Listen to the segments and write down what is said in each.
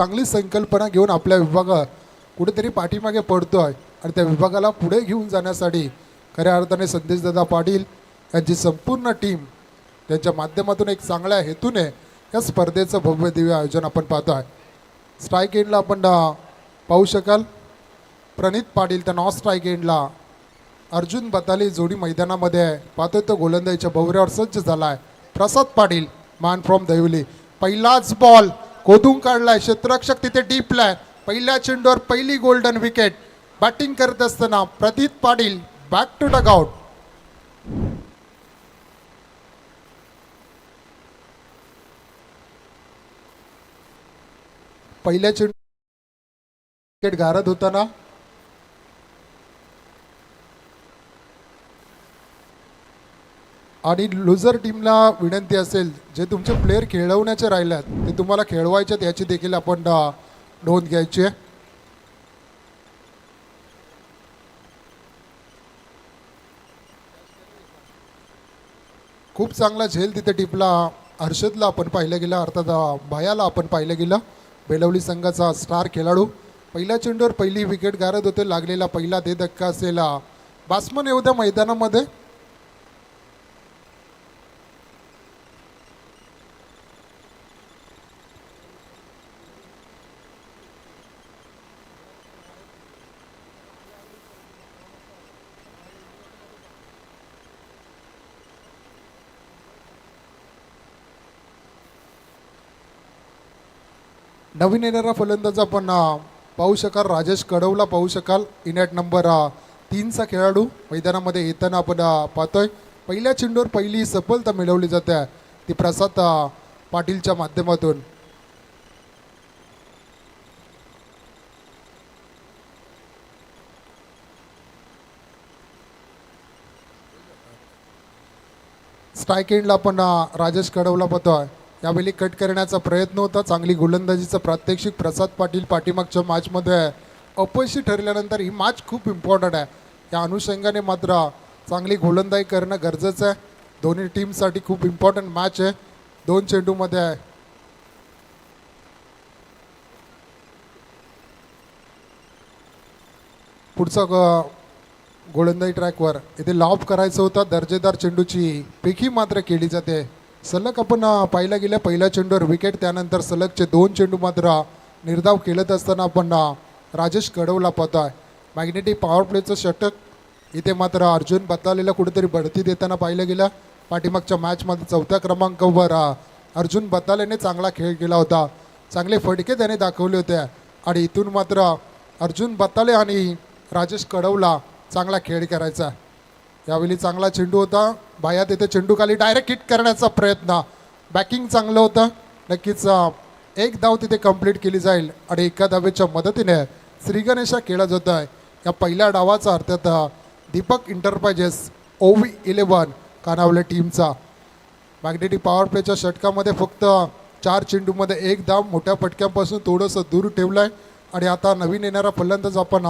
चांगली संकल्पना घेऊन आपल्या विभागात कुठेतरी पाठीमागे पडतोय आणि त्या विभागाला पुढे घेऊन जाण्यासाठी खऱ्या अर्थाने संदेशदादा पाटील यांची संपूर्ण टीम त्यांच्या माध्यमातून एक चांगल्या हेतूने या स्पर्धेचं भव्य दिव्य आयोजन आपण पाहतो आहे. स्ट्राईक एंडला आपण पाहू शकाल प्रणित पाटील, तर नॉन स्ट्राईक एंडला अर्जुन बताली जोडी मैदानामध्ये आहे. पाहतोय तो गोलंदाजीच्या भोवऱ्यावर सज्ज झाला आहे. प्रसाद पाटील मॅन फ्रॉम दहिवली, पहिलाच बॉल खोदून काढलाय, क्षेत्ररक्षक तिथे डीपलाय, पहिल्या चेंडूवर पहिली गोल्डन विकेट. बॅटिंग करत असताना Pratit Patil back to dugout. पहिल्या चेंडू विकेट गारद होताना आणि लुझर टीमला विनंती असेल जे तुमचे प्लेयर खेळवण्याचे राहिल्यात ते तुम्हाला खेळवायचे याची देखील आपण नोंद घ्यायची आहे. खूप चांगला झेल तिथे टिपला हर्षदला आपण पाहिलं गेलं, अर्थात भायाला आपण पाहिलं गेलं. बेलवली संघाचा स्टार खेळाडू पहिल्या चेंडूवर पहिली विकेट गारद होते. लागलेला पहिला दे धक्का असलेला बासमन एवढ्या मैदानामध्ये नवीन येणारा फलंदाज आपण पाहू शकाल. राजेश कडवला पाहू शकाल, इनॅट नंबर 3चा खेळाडू मैदानामध्ये येताना आपण पाहतोय. पहिल्या चेंडूवर पहिली सफलता मिळवली जाते ती प्रसाद पाटीलच्या माध्यमातून. स्ट्राईक एंडला आपण राजेश कडवला पाहतोय. यावेळी कट करण्याचा प्रयत्न होता. चांगली गोलंदाजीचं प्रात्यक्षिक प्रसाद पाटील पाठीमागच्या मॅचमध्ये अपयशी ठरल्यानंतर ही मॅच खूप इम्पॉर्टंट आहे. या अनुषंगाने मात्र चांगली गोलंदाजी करणं गरजेचं आहे. दोन्ही टीमसाठी खूप इम्पॉर्टंट मॅच आहे. 2 चेंडूमध्ये आहे. पुढचा गोलंदाजी ट्रॅकवर इथे लॉब करायचं होतं. दर्जेदार चेंडूची पेखी मात्र केली जाते. सलग आपण पाहिला गेल्या पहिल्या चेंडूवर विकेट, त्यानंतर सलगचे 2 चेंडू मात्र निर्धाव खेळत असताना आपण राजेश कडवला पाहतोय. मॅग्नेटिक पॉवर प्लेचं षटक इथे मात्र अर्जुन बतालेला कुठेतरी बढती देताना पाहिलं गेलं. पाठीमागच्या मॅचमध्ये 4थ्या क्रमांकावर अर्जुन बतालेने चांगला खेळ केला होता. चांगले फटके त्याने दाखवले होते आणि इथून मात्र अर्जुन बताले आणि राजेश कडवला चांगला खेळ करायचा. यावेळी चांगला चेंडू होता. भाया तिथे चेंडू खाली डायरेक्ट हिट करण्याचा प्रयत्न, बॅकिंग चांगलं होतं. नक्कीच एक धाव तिथे कंप्लीट केली जाईल आणि एका धावेच्या मदतीने श्रीगणेशा खेळला जात आहे. या पहिल्या डावाचा अर्थात दीपक इंटरप्राइजेस OV11 कानावले टीमचा. मॅग्नेटिक पॉवर प्लेच्या षटकामध्ये फक्त 4 चेंडूमध्ये 1 धाव मोठ्या फटक्यांपासून थोडंसं दूर ठेवलं आहे. आणि आता नवीन येणारा फलंदाज आपण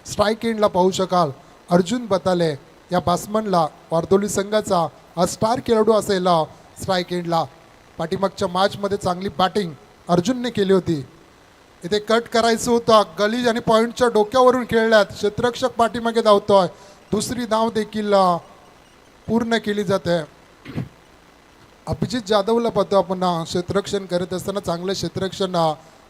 स्ट्राईक एंडला पाहू शकाल. अर्जुन बताले या बॅट्समनला वार्दोली संघाचा स्टार खेळाडू असेल. स्ट्राईक एंडला पाठीमागच्या मॅचमध्ये चांगली बॅटिंग अर्जुनने केली होती. इथे कट करायचं होतं. गली आणि पॉईंटच्या डोक्यावरून खेळल्यात. क्षेत्ररक्षक पाठीमागे धावतोय. दुसरी धाव देखील पूर्ण केली जाते. अभिजित जाधवला पाहतो आपण क्षेत्ररक्षण करत असताना. चांगलं क्षेत्ररक्षण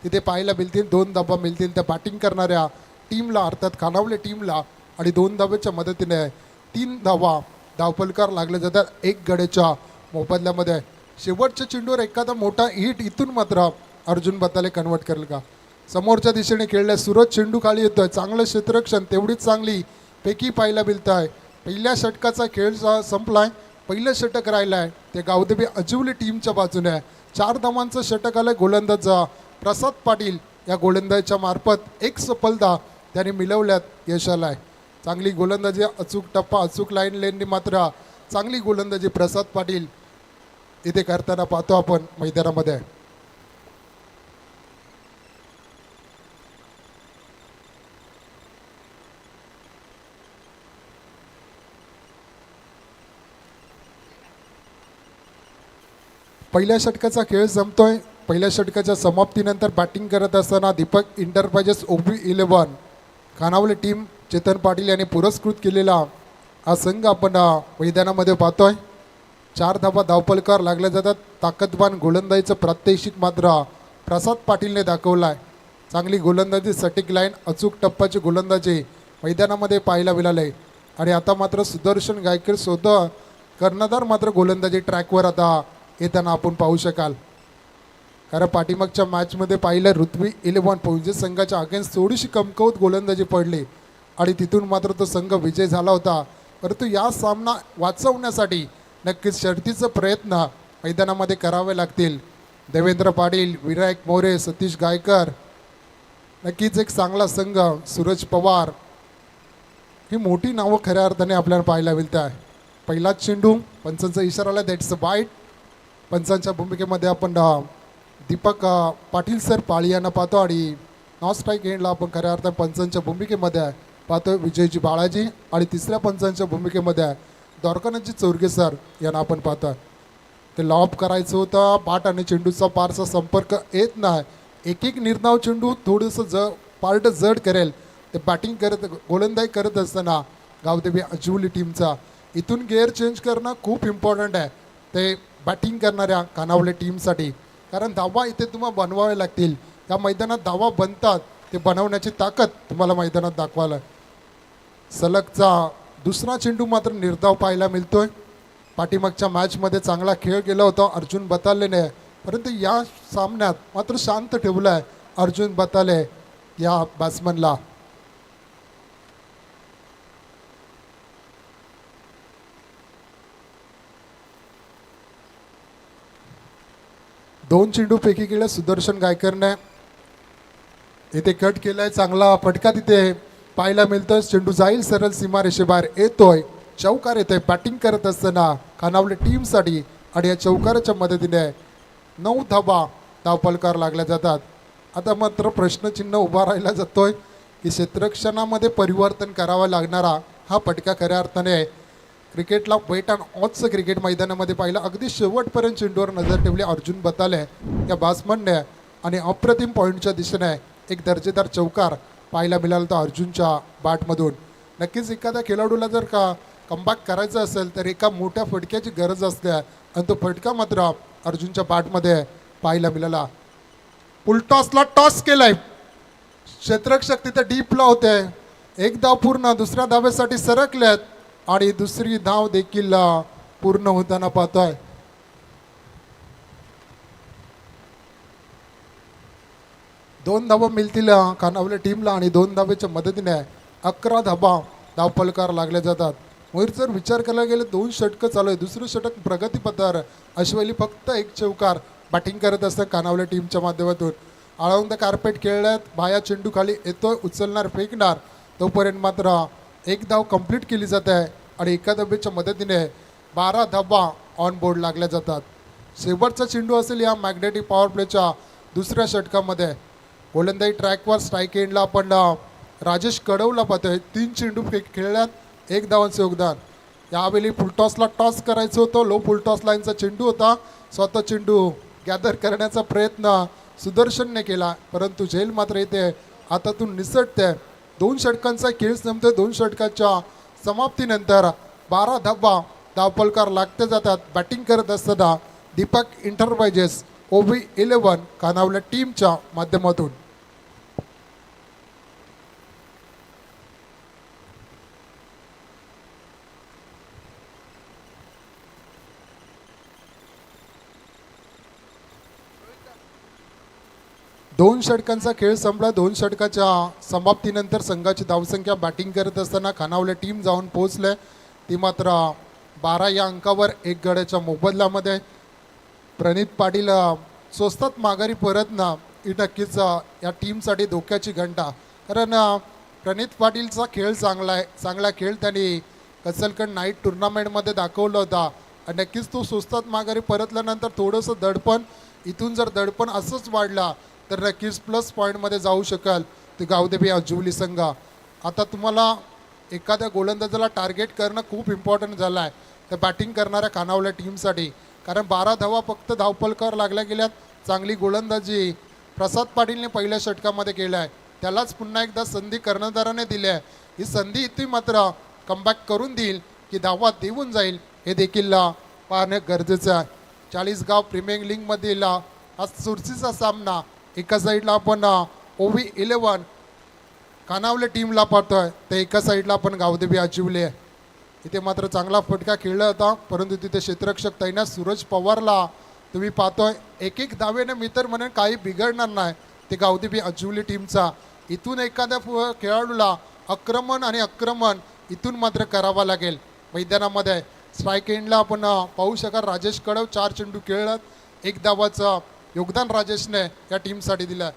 तिथे पाहायला मिळतील. 2 धावा मिळतील त्या बॅटिंग करणाऱ्या टीमला, अर्थात खानावले टीमला. आणि 2 धावेच्या मदतीने 3 धावा धावफलकार लागले जातात 1 गड्याच्या मोबदल्यामध्ये. शेवटच्या चेंडूवर एखादा मोठा हिट इथून मात्र अर्जुन बताले कन्वर्ट करेल का. समोरच्या दिशेने खेळल्या सूरज चेंडू खाली येतोय. चांगलं क्षेत्ररक्षण, तेवढीच चांगली पैकी पाहायला मिळत आहे. पहिल्या षटकाचा खेळ संपलाय. पहिलं षटक राहिलं आहे ते गावदेवी अजिवली टीमच्या बाजूने. 4 धावांचं षटक आलं. गोलंदाज प्रसाद पाटील या गोलंदाजाच्या मार्फत 1 सफलता त्याने मिळवल्यात यश आलं आहे. चांगली गोलंदाजी, अचूक टप्पा, अचूक लाईन लेननी मात्र चांगली गोलंदाजी प्रसाद पाटील इथे करताना पाहतो आपण मैदानामध्ये. पहिल्या षटकाचा खेळ संपतोय. पहिल्या षटकाच्या समाप्तीनंतर बॅटिंग करत असताना Deepak enterprises OB11 Khanawale team Chetan Patil यांनी पुरस्कृत केलेला हा संघ आपण मैदानामध्ये पाहतोय. 4 धावा धावपलकार लागल्या जातात. ताकदवान गोलंदाजीचं प्रात्यक्षिक मात्र प्रसाद पाटीलने दाखवलं आहे. चांगली गोलंदाजी, सटीक लाईन, अचूक टप्प्याची गोलंदाजी मैदानामध्ये पाहायला मिळाले. आणि आता मात्र सुदर्शन गायकर स्वतः कर्णधार मात्र गोलंदाजी ट्रॅकवर आता येताना आपण पाहू शकाल. कारण पाठीमागच्या मॅचमध्ये पाहिलं ऋत्वी 11 पौजे संघाच्या अगेन्स्ट थोडीशी कमकुवत गोलंदाजी पडली आणि तिथून मात्र तो संघ विजय झाला होता. परंतु या सामना वाचवण्यासाठी नक्कीच शर्तीचा प्रयत्न मैदानामध्ये करावे लागतील. देवेंद्र पाटील, विनायक मोरे, सतीश गायकर, नक्कीच एक चांगला संघ, सूरज पवार, ही मोठी नावं खऱ्या अर्थाने आपल्याला पाहायला मिळत आहे. पहिलाच चेंडू, पंचांचा इशारा आला, दॅट्स अ बाईट. पंचांच्या भूमिकेमध्ये आपण दीपक पाटील सर पाळी यांना पाहतो आणि नॉन स्ट्राईक एंडला आपण खऱ्या अर्थाने पंचांच्या भूमिकेमध्ये पाहतोय विजयजी बाळाजी आणि तिसऱ्या पंचांच्या भूमिकेमध्ये द्वारकानाथजी चौरगे सर यांना आपण पाहतोय. ते लॉब करायचं होतं, पाट आणि चेंडूचा फारसा संपर्क येत नाही. एक एक निर्धाव चेंडू थोडंसं पार्ट जड करेल. ते बॅटिंग करत गोलंदाजी करत असताना गावदेवी अजवली टीमचा इथून गेअर चेंज करणं खूप इम्पॉर्टंट आहे ते बॅटिंग करणाऱ्या खानावले टीमसाठी. कारण धावा इथे तुम्हाला बनवावे लागतील. या मैदानात धावा बनतात, ते बनवण्याची ताकद तुम्हाला मैदानात दाखवायला. सलगचा दुसरा चेंडू मात्र निर्धाव पाहायला मिळतोय. पाठीमागच्या मॅचमध्ये चांगला खेळ गेला होता अर्जुन बतालेने, परंतु या सामन्यात मात्र शांत ठेवलं आहे अर्जुन बताले या बॅट्समनला. दोन चेंडूपैकी गेल्या सुदर्शन गायकरने इथे कट केलाय. चांगला फटका तिथे पाहायला मिळतोय. चेंडू जाईल सरळ सीमारेषेबाहेर येतोय. चौकार येतोय बॅटिंग करत असताना खानावले टीमसाठी आणि या चौकाराच्या मदतीने 9 धावा धावपलकार लागल्या जातात. आता मात्र प्रश्नचिन्ह उभा राहिला जातोय की क्षेत्ररक्षणामध्ये परिवर्तन करावा लागणारा हा फटका खऱ्या अर्थाने क्रिकेटला वेट अँड ऑजचं क्रिकेट मैदानामध्ये पाहिलं. अगदी शेवटपर्यंत चेंडूवर नजर ठेवली अर्जुन बताले या बॅट्समनने आणि अप्रतिम पॉईंटच्या दिशेने एक दर्जेदार चौकार पाहायला मिळाला होता अर्जुनच्या बॅटमधून. नक्कीच एखाद्या खेळाडूला जर का कमबॅक करायचं असेल तर एका मोठ्या फटक्याची गरज असते आणि तो फटका मात्र अर्जुनच्या बॅटमध्ये पाहायला मिळाला. फुलटॉसला टॉस केलाय. क्षेत्ररक्षक तिथे डीपला होते. एक धाव पूर्ण, दुसऱ्या धावेसाठी सरकलेत आणि दुसरी धाव देखील पूर्ण होताना पाहतोय. दोन धावा मिळतील खानावले टीमला आणि 2 धावेच्या मदतीने 11 धावा धावपलकार लागले जातात. मोहित जर विचार करायला गेले 2 षटकं चालू आहे. दुसरं षटक प्रगतीपथावर अश्वली फक्त एक चौकार बॅटिंग करत असतं खानावले टीमच्या माध्यमातून. आळवून कार्पेट खेळल्यात. बाया चेंडू खाली येतोय, उचलणार फेकणार, तोपर्यंत मात्र एक धाव कंप्लीट केली जाते आणि एका धावेच्या मदतीने 12 धावा ऑन बोर्ड लागल्या जातात. शेवटचा चेंडू असेल या मॅग्नेटिक पॉवर प्लेच्या दुसऱ्या षटकामध्ये. गोलंदाजी ट्रॅकवर स्ट्राईक एंडला आपण राजेश कडवला पाहतोय. 3 चेंडू खेळल्यात, 1 धावांचं योगदान. यावेळी फुलटॉसला टॉस करायचं होतं. लो फुलटॉस लाईनचा चेंडू होता. स्वतः चेंडू गॅदर करण्याचा प्रयत्न सुदर्शनने केला, परंतु झेल मात्र इथे हातातून निसटते. 2 षटकांचा खेळ संपतोय. 2 षटकाच्या समाप्तीनंतर 12 धावा धावपलकार लागते जातात. बॅटिंग करत असताना दीपक इंटरप्राइजेस OB11 खानावले टीमच्या माध्यमातून. दोन षटकांचा खेळ संपला. 2 षटकाच्या समाप्तीनंतर संघाची धावसंख्या बॅटिंग करत असताना खानावले टीम जाऊन पोहोचले. ती मात्र 12 या अंकावर 1 गड्याच्या मोबदल्यामध्ये. प्रणित पाटील स्वस्तात माघारी परतणं ही नक्कीच या टीमसाठी धोक्याची घंटा. कारण प्रणित पाटीलचा खेळ चांगला आहे. चांगला खेळ त्यांनी कचलकड नाईट टुर्नामेंटमध्ये दाखवला होता आणि नक्कीच तो स्वस्तात माघारी परतल्यानंतर थोडंसं दडपण, इथून जर दडपण असंच वाढला तर नक्कीच प्लस पॉईंटमध्ये जाऊ शकाल ते गावदेवी अजवली संघ. आता तुम्हाला एखाद्या गोलंदाजाला टार्गेट करणं खूप इम्पॉर्टंट झालं आहे त्या बॅटिंग करणाऱ्या खानावल्या टीमसाठी. कारण 12 धावा फक्त धावपलकार लागल्या गेल्यात. चांगली गोलंदाजी प्रसाद पाटीलने पहिल्या षटकामध्ये केलं आहे. त्यालाच पुन्हा एकदा संधी कर्णधाराने दिली आहे. ही संधी इथे मात्र कमबॅक करून देईल की धावा देऊन जाईल हे देखील पाहणं गरजेचं आहे. चाळीसगाव प्रीमियर लीगमधील हा चुरशीचा सामना. एका साईडला आपण OV11 कानावले टीमला पाहतोय, तर एका साईडला आपण गावदेवी आजिवले आहे. इथे मात्र चांगला फटका खेळला होता, परंतु तिथे क्षेत्ररक्षक तैनात सूरज पवारला तुम्ही पाहतोय. एक एक धावेने मी तर म्हणेन काही बिघडणार नाही ते गावदेवी आजिवली टीमचा. इथून एखाद्या खेळाडूला आक्रमण इथून मात्र करावा लागेल. मैदानामध्ये स्ट्राईक एंडला आपण पाहू शकाल राजेश कडव 4 चेंडू खेळत, 1 धावाचं योगदान राजेशने या टीमसाठी दिलं.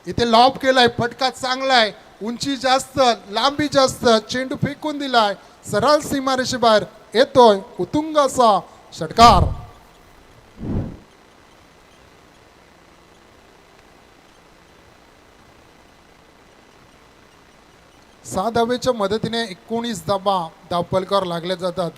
इथे लॉब केलाय, फटका चांगला आहे, उंची जास्त, लांबी जास्त, चेंडू फेकून दिलाय, सरळ सीमारेषेबाहेर येतोय उतुंग असा षटकार. सहा धावेच्या मदतीने 19 धावफलकावर लागले जातात.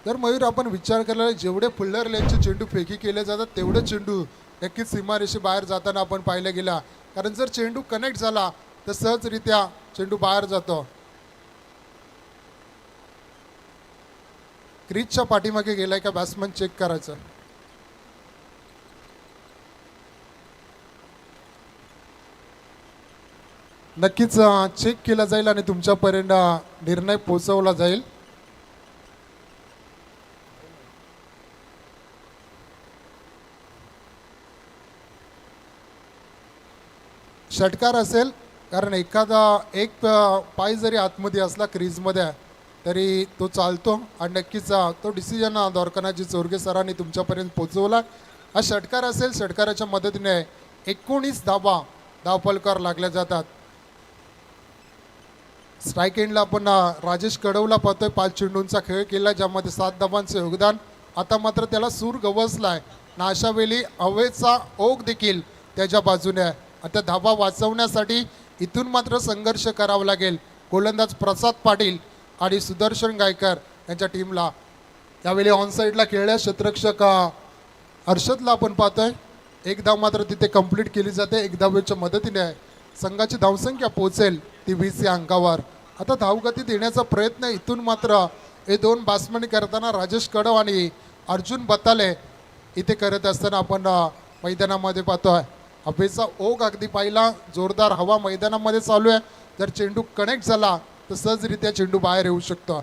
तर मयूर आपण विचार केला जेवढे फुल्लर लेनचे चेंडू फेकी केले जातात तेवढे चेंडू नक्कीच सीमारेषे बाहेर जाताना आपण पाहिलं गेला. कारण जर चेंडू कनेक्ट झाला तर सहजरित्या चेंडू बाहेर जातो. क्रीजच्या पाठीमागे गेलाय का बॅट्समन चेक करायचं. नक्कीच चेक केला जाईल आणि तुमच्यापर्यंत निर्णय पोहोचवला जाईल. षटकार असेल, कारण एखादा एक पाय जरी आतमध्ये असला क्रीजमध्ये तरी तो चालतो आणि नक्कीच तो डिसिजन द्वारकानाथजी चोरगे सरांनी तुमच्यापर्यंत पोहोचवला. हा षटकार असेल, षटकाराच्या मदतीने 19 धावफलकावर लागल्या जातात. स्ट्राईक एंडला आपण राजेश कडवला पाहतोय, 5 चेंडूंचा खेळ केला ज्यामध्ये 7 धावांचं योगदान. आता मात्र त्याला सूर गवसलाय ना, अशा वेळी हवेचा ओघ देखील त्याच्या बाजूने आहे. आता धावा वाचवण्यासाठी इथून मात्र संघर्ष करावा लागेल गोलंदाज प्रसाद पाटील आणि सुदर्शन गायकर यांच्या टीमला. यावेळी ऑन साईडला खेळल्या क्षेत्ररक्षक हर्षदला आपण पाहतोय. 1 धाव मात्र तिथे कंप्लीट केली जाते. 1 धावेच्या मदतीने संघाची धावसंख्या पोहोचेल ती 20 या अंकावर. आता धावगती देण्याचा प्रयत्न इथून मात्र हे 2 बॅट्समन करताना राजेश कडव आणि अर्जुन बताले इथे करत असताना आपण मैदानामध्ये पाहतोय. हवेचा ओघ अगदी पाहिला, जोरदार हवा मैदानामध्ये चालू आहे. जर चेंडू कनेक्ट झाला तर सहजरित्या चेंडू बाहेर येऊ शकतो.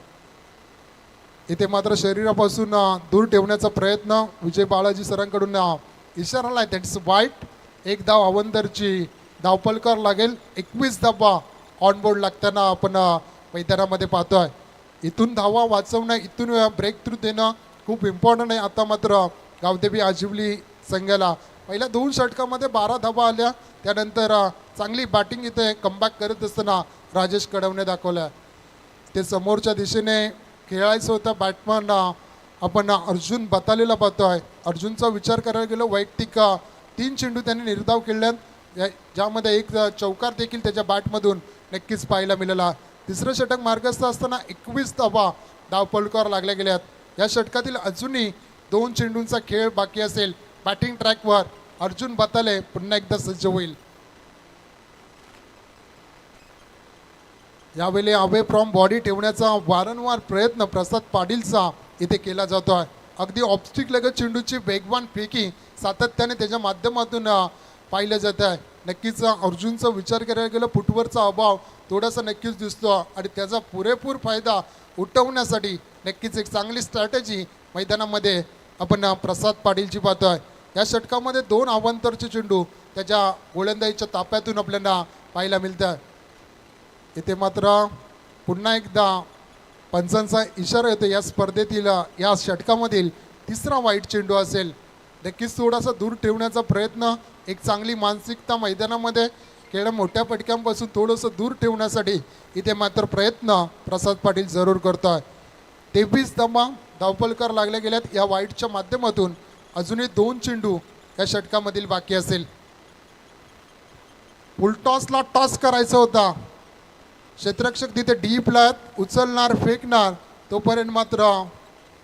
इथे मात्र शरीरापासून दूर ठेवण्याचा प्रयत्न विजय बाळाजी सरांकडून इशारा आला. दॅट्स वाईट. 1 धाव अवंदरची धावफलकावर लागेल. 21 धावा ऑन बोर्ड लागताना आपण मैदानामध्ये पाहतोय. इथून धावा वाचवणं, इथून ब्रेक थ्रू देणं खूप इम्पॉर्टंट आहे. आता मात्र गावदेवी आजिवली संघाला पहिल्या 2 षटकामध्ये 12 धावा आल्या. त्यानंतर चांगली बॅटिंग इथे कमबॅक करत असताना राजेश कडवने दाखवलं. ते समोरच्या दिशेने खेळायचं होतं बॅट्समन आपण अर्जुन बतालेला पाहतोय. अर्जुनचा विचार करायला गेलो, वैयक्तिक 3 चेंडू त्यांनी निर्धाव केल्यात, ज्यामध्ये 1 चौकार देखील त्याच्या बॅटमधून नक्कीच पाहायला मिळाला. तिसरं षटक मार्गस्थ असताना 21 धावा धावफलकावर लागल्या गेल्यात. या षटकातील अजूनही 2 चेंडूंचा खेळ बाकी असेल. बॅटिंग ट्रॅकवर अर्जुन बताले पुन्हा एकदा सज्ज होईल. यावेळी अवे फ्रॉम बॉडी ठेवण्याचा वारंवार प्रयत्न प्रसाद पाटीलचा इथे केला जातो आहे. अगदी ऑब्स्टिक लगत चेंडूची वेगवान फेकी सातत्याने त्याच्या माध्यमातून पाहिलं जात आहे. नक्कीच अर्जुनचा विचार करायला गेलं, फुटवरचा अभाव थोडासा नक्कीच दिसतो आणि त्याचा पुरेपूर फायदा उठवण्यासाठी नक्कीच एक चांगली स्ट्रॅटेजी मैदानामध्ये आपण प्रसाद पाटीलची पाहतोय. या षटकामध्ये 2 अवांतरचे चेंडू त्याच्या गोलंदाजीच्या ताप्यातून आपल्याला पाहायला मिळतात. इथे मात्र पुन्हा एकदा पंचांचा इशारा येतो. या स्पर्धेतील या षटकामधील 3रा वाईट चेंडू असेल. नक्कीच थोडासा दूर ठेवण्याचा प्रयत्न, एक चांगली मानसिकता मैदानामध्ये खेळ मोठ्या फटक्यांपासून थोडंसं दूर ठेवण्यासाठी इथे मात्र प्रयत्न प्रसाद पाटील जरूर करतोय. 23 धावफलकार लागल्या गेल्यात. या वाईटच्या माध्यमातून अजूनही 2 चेंडू या षटकामधील बाकी असेल. फुलटॉसला टॉस करायचा होता. क्षेत्ररक्षक तिथे डीपला उचलणार, फेकणार, तोपर्यंत मात्र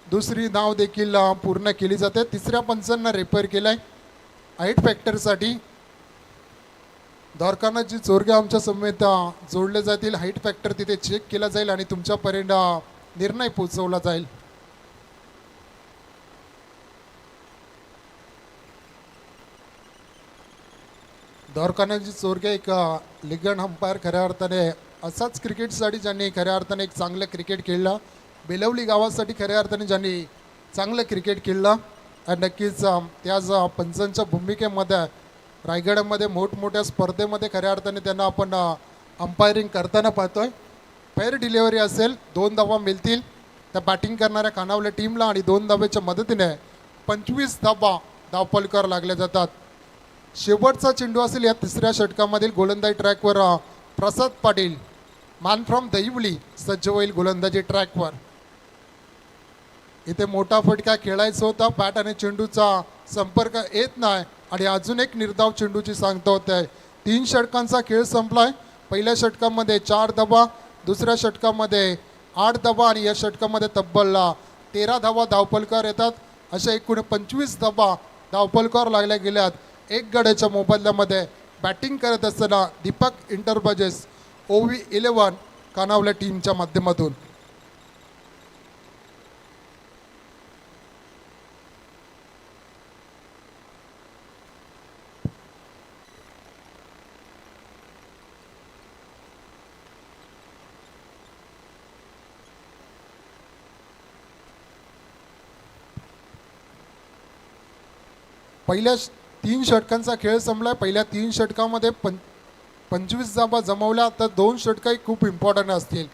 दुसरी धाव देखील पूर्ण केली जाते. 3ऱ्या पंचांना रेफर केलाय हाईट फॅक्टरसाठी द्वारकानाथजी चोरगे आमच्या समेत जोडले जातील. हाईट फॅक्टर तिथे चेक केला जाईल आणि तुमच्यापर्यंत निर्णय पोहोचवला जाईल. द्वारकानाथजी चोरगे एक लिगन अंपायर खऱ्या अर्थाने असाच क्रिकेटसाठी ज्यांनी खऱ्या अर्थाने एक चांगलं क्रिकेट खेळलं. बेलवली गावासाठी खऱ्या अर्थाने ज्यांनी चांगलं क्रिकेट खेळलं आणि नक्कीच त्याच पंचांच्या भूमिकेमध्ये रायगडमध्ये मोठमोठ्या स्पर्धेमध्ये खऱ्या अर्थाने त्यांना आपण अंपायरिंग करताना पाहतोय. फेअर डिलिव्हरी असेल 2 धावा मिळतील त्या बॅटिंग करणाऱ्या खानावले टीमला आणि 2 धावेच्या मदतीने 25 धावा धावफलकार लागल्या जातात. शेवटचा चेंडू असेल या तिसऱ्या षटकामधील गोलंदाजी ट्रॅकवर प्रसाद पाटील मान फ्रॉम दहिवली सज्ज होईल गोलंदाजी ट्रॅकवर. इथे मोठा फटका खेळायचा होता. बॅट आणि चेंडूचा संपर्क येत नाही आणि अजून एक निर्धाव चेंडूची सांगता होते. 3 षटकांचा खेळ संपलाय. पहिल्या षटकामध्ये 4 धावा, दुसऱ्या षटकामध्ये 8 धावा आणि या षटकामध्ये तब्बल 13 धावा धावफलकार येतात. अशा एकूण 25 धावा धावफलकार लागल्या गेल्यात. 1 गड्याच्या मोबदल्यामध्ये बॅटिंग करत असताना दीपक इंटरप्राइजेस OV11 कानावल्या टीमच्या माध्यमातून. पहिल्या 3 षटकांचा खेळ संपलाय. पहिल्या 3 षटकामध्ये 25 धावा जमवल्या. तर 2 षटकही खूप इम्पॉर्टंट असतील.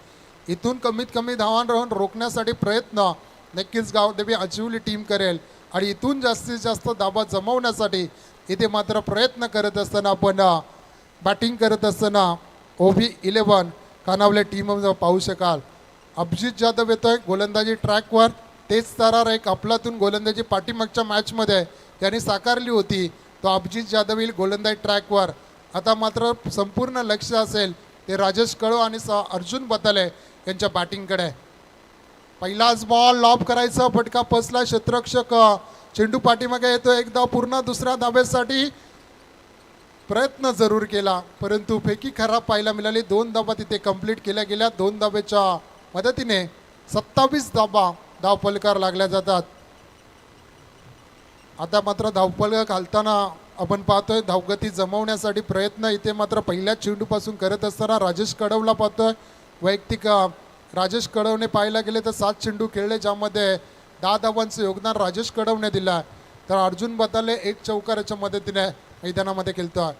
इथून कमीत कमी धावांवरून रोखण्यासाठी प्रयत्न नक्कीच गावदेवी अजिवली टीम करेल आणि इथून जास्तीत जास्त धावा जमवण्यासाठी इथे मात्र प्रयत्न करत असताना आपण बॅटिंग करत असताना OV11 कानावले टीम पाहू शकाल. अभिजित जाधव येतोय गोलंदाजी ट्रॅकवर. तेच तरार एक आपल्यातून गोलंदाजी पाठीमागच्या मॅचमध्ये त्यांनी साकारली होती. तो अभिजित जाधव येईल गोलंदाजी ट्रॅकवर. आता मात्र संपूर्ण लक्ष असेल ते राजेश कळो आणि अर्जुन बताले यांच्या बॅटिंगकडे. पहिलाच बॉल लॉब करायचा फटका फसला. क्षेत्ररक्षक चेंडू पाठीमागे येतो. एकदा पूर्ण दुसऱ्या धावेसाठी प्रयत्न जरूर केला परंतु फेकी खराब पाहायला मिळाली. 2 धावा तिथे कंप्लीट केल्या गेल्या. 2 धावेच्या मदतीने 27 धावा धावफलकार लागल्या जातात. आता मात्र धावफलक घालताना आपण पाहतोय धावगती जमवण्यासाठी प्रयत्न इथे मात्र पहिल्या चेंडूपासून करत असताना राजेश कडवला पाहतोय. वैयक्तिक राजेश कडवने पाहायला गेले तर 7 चेंडू खेळले ज्यामध्ये 10 धावांचं योगदान राजेश कडवने दिलं. तर अर्जुन बताले 1 चौकाराच्या मदतीने मैदानामध्ये खेळतोय.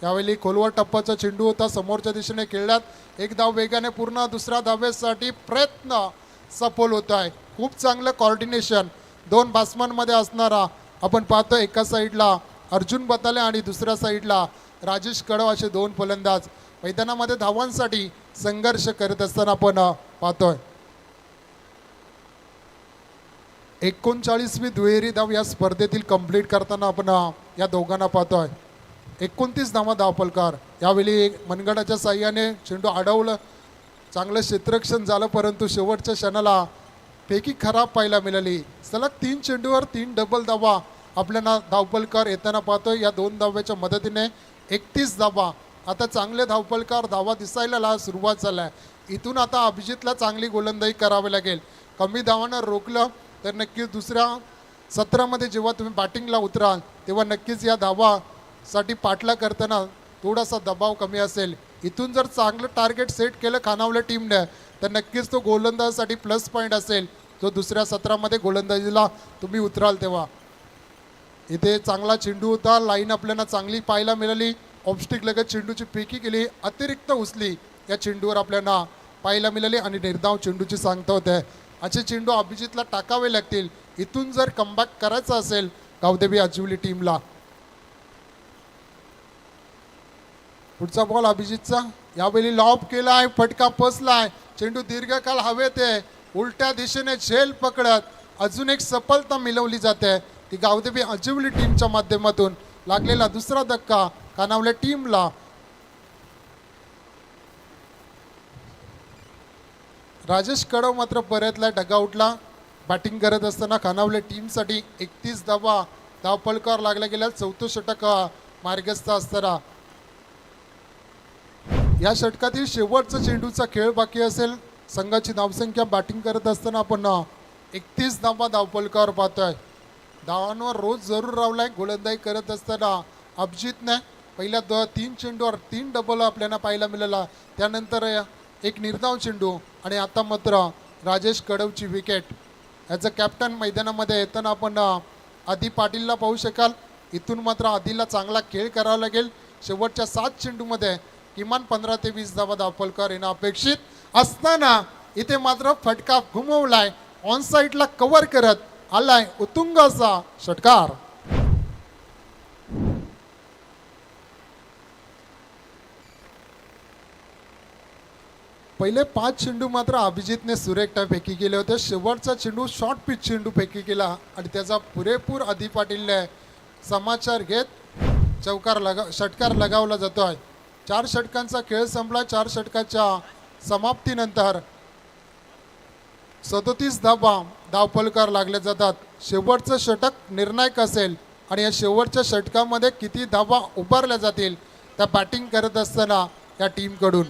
यावेळी खोलवर टप्पाचा चेंडू होता. समोरच्या दिशेने खेळल्यात. 1 धाव वेगाने पूर्ण दुसऱ्या धावेसाठी प्रयत्न सफल होत आहे. खूप चांगलं कॉर्डिनेशन 2 बॅट्समनमध्ये असणारा आपण पाहतोय. एका साईडला अर्जुन बताले आणि दुसऱ्या साईडला राजेश कडव असे 2 फलंदाज मैदानामध्ये धावांसाठी संघर्ष करत असताना आपण पाहतोय. 39वी दुहेरी धाव या स्पर्धेतील कंप्लीट करताना आपण या दोघांना पाहतोय. 29 धावा धावफलकार. यावेळी मनगडाच्या साह्याने चेंडू अडवलं. चांगलं क्षेत्ररक्षण झालं परंतु शेवटच्या क्षणाला फेकी खराब पाहायला मिळाली. सलग 3 चेंडूवर 3 डबल धावा आपल्याला धावफलकार येताना पाहतोय. या 2 धाव्याच्या मदतीने 31 धावा. आता चांगले धावफलकार धावा दिसायला सुरुवात झाल्या. इथून आता अभिजितला चांगली गोलंदाजी करावी लागेल. कमी धावांना रोखलं तर नक्कीच दुसऱ्या सत्रामध्ये जेव्हा तुम्ही बॅटिंगला उतराल तेव्हा नक्कीच या धावासाठी पाठला करताना थोडासा दबाव कमी असेल. इथून जर चांगलं टार्गेट सेट केलं खानावल्या टीमने तर नक्कीच तो गोलंदाजीसाठी प्लस पॉईंट असेल जो दुसऱ्या सत्रामध्ये गोलंदाजीला तुम्ही उतराल तेव्हा. इथे चांगला चेंडू होता. लाईन आपल्याला चांगली पाहायला मिळाली. ऑफस्टिक लगत चेंडूची फेकी केली. अतिरिक्त उचली या चेंडूवर आपल्याला पाहायला मिळाली आणि निर्धाव चेंडूची सांगता होते. असे चेंडू अभिजितला टाकावे लागतील इथून जर कमबॅक करायचं असेल गावदेवी अजिवली टीमला. पुढचा बॉल अभिजितचा. यावेळी लॉब केलाय. फटका फसलाय. चेंडू दीर्घकाळ हवेत आहे. उलट्या दिशेने झेल पकडत अजून एक सफलता मिळवली जाते. ती गावदेवी अजिवली टीमच्या माध्यमातून लागलेला दुसरा धक्का कानावल्या टीमला. राजेश कडव मात्र परतला डगआउटला. बॅटिंग करत असताना खानावले टीमसाठी 31 धावा धावपलकार लागल्या गेल्या. चौथं षटक मार्गस्थ असताना या षटकातील शेवटचा चेंडूचा खेळ बाकी असेल. संघाची धावसंख्या बॅटिंग करत असताना आपण 31 धावा धावपलकार पाहतोय. धावांवर रोज जरूर रावलाय. गोलंदाजी करत असताना अभिजितने पहिल्या 3 चेंडूवर 3 डबल आपल्याला पाहायला मिळाला. त्यानंतर एक निर्धाव चेंडू आणि आता मात्र राजेश कडवची विकेट. ॲज अ कॅप्टन मैदानामध्ये येताना आपण आदी पाटीलला पाहू शकाल. इथून मात्र आदीला चांगला खेळ करावा लागेल. शेवटच्या 7 चेंडूमध्ये किमान 15 ते 20 धावा धावपलकार येणं अपेक्षित असताना इथे मात्र फटका घुमवलाय. ऑन साईडला कव्हर करत आलाय उत्तुंग असा षटकार. पहिले 5 चेंडू मात्र अभिजितने सुरेख फेकी केले होते. शेवटचा चेंडू शॉर्ट पिच चेंडू फेकी केला आणि त्याचा पुरेपूर आदी पाटीलने समाचार घेत षटकार लगावला जातोय. 4 षटकांचा खेळ संपला. 4 षटकाच्या समाप्तीनंतर 37 धावा धावपलकार लागले जातात. शेवटचं षटक निर्णायक असेल आणि या शेवटच्या षटकामध्ये किती धावा उभारल्या जातील त्या बॅटिंग करत असताना या टीमकडून.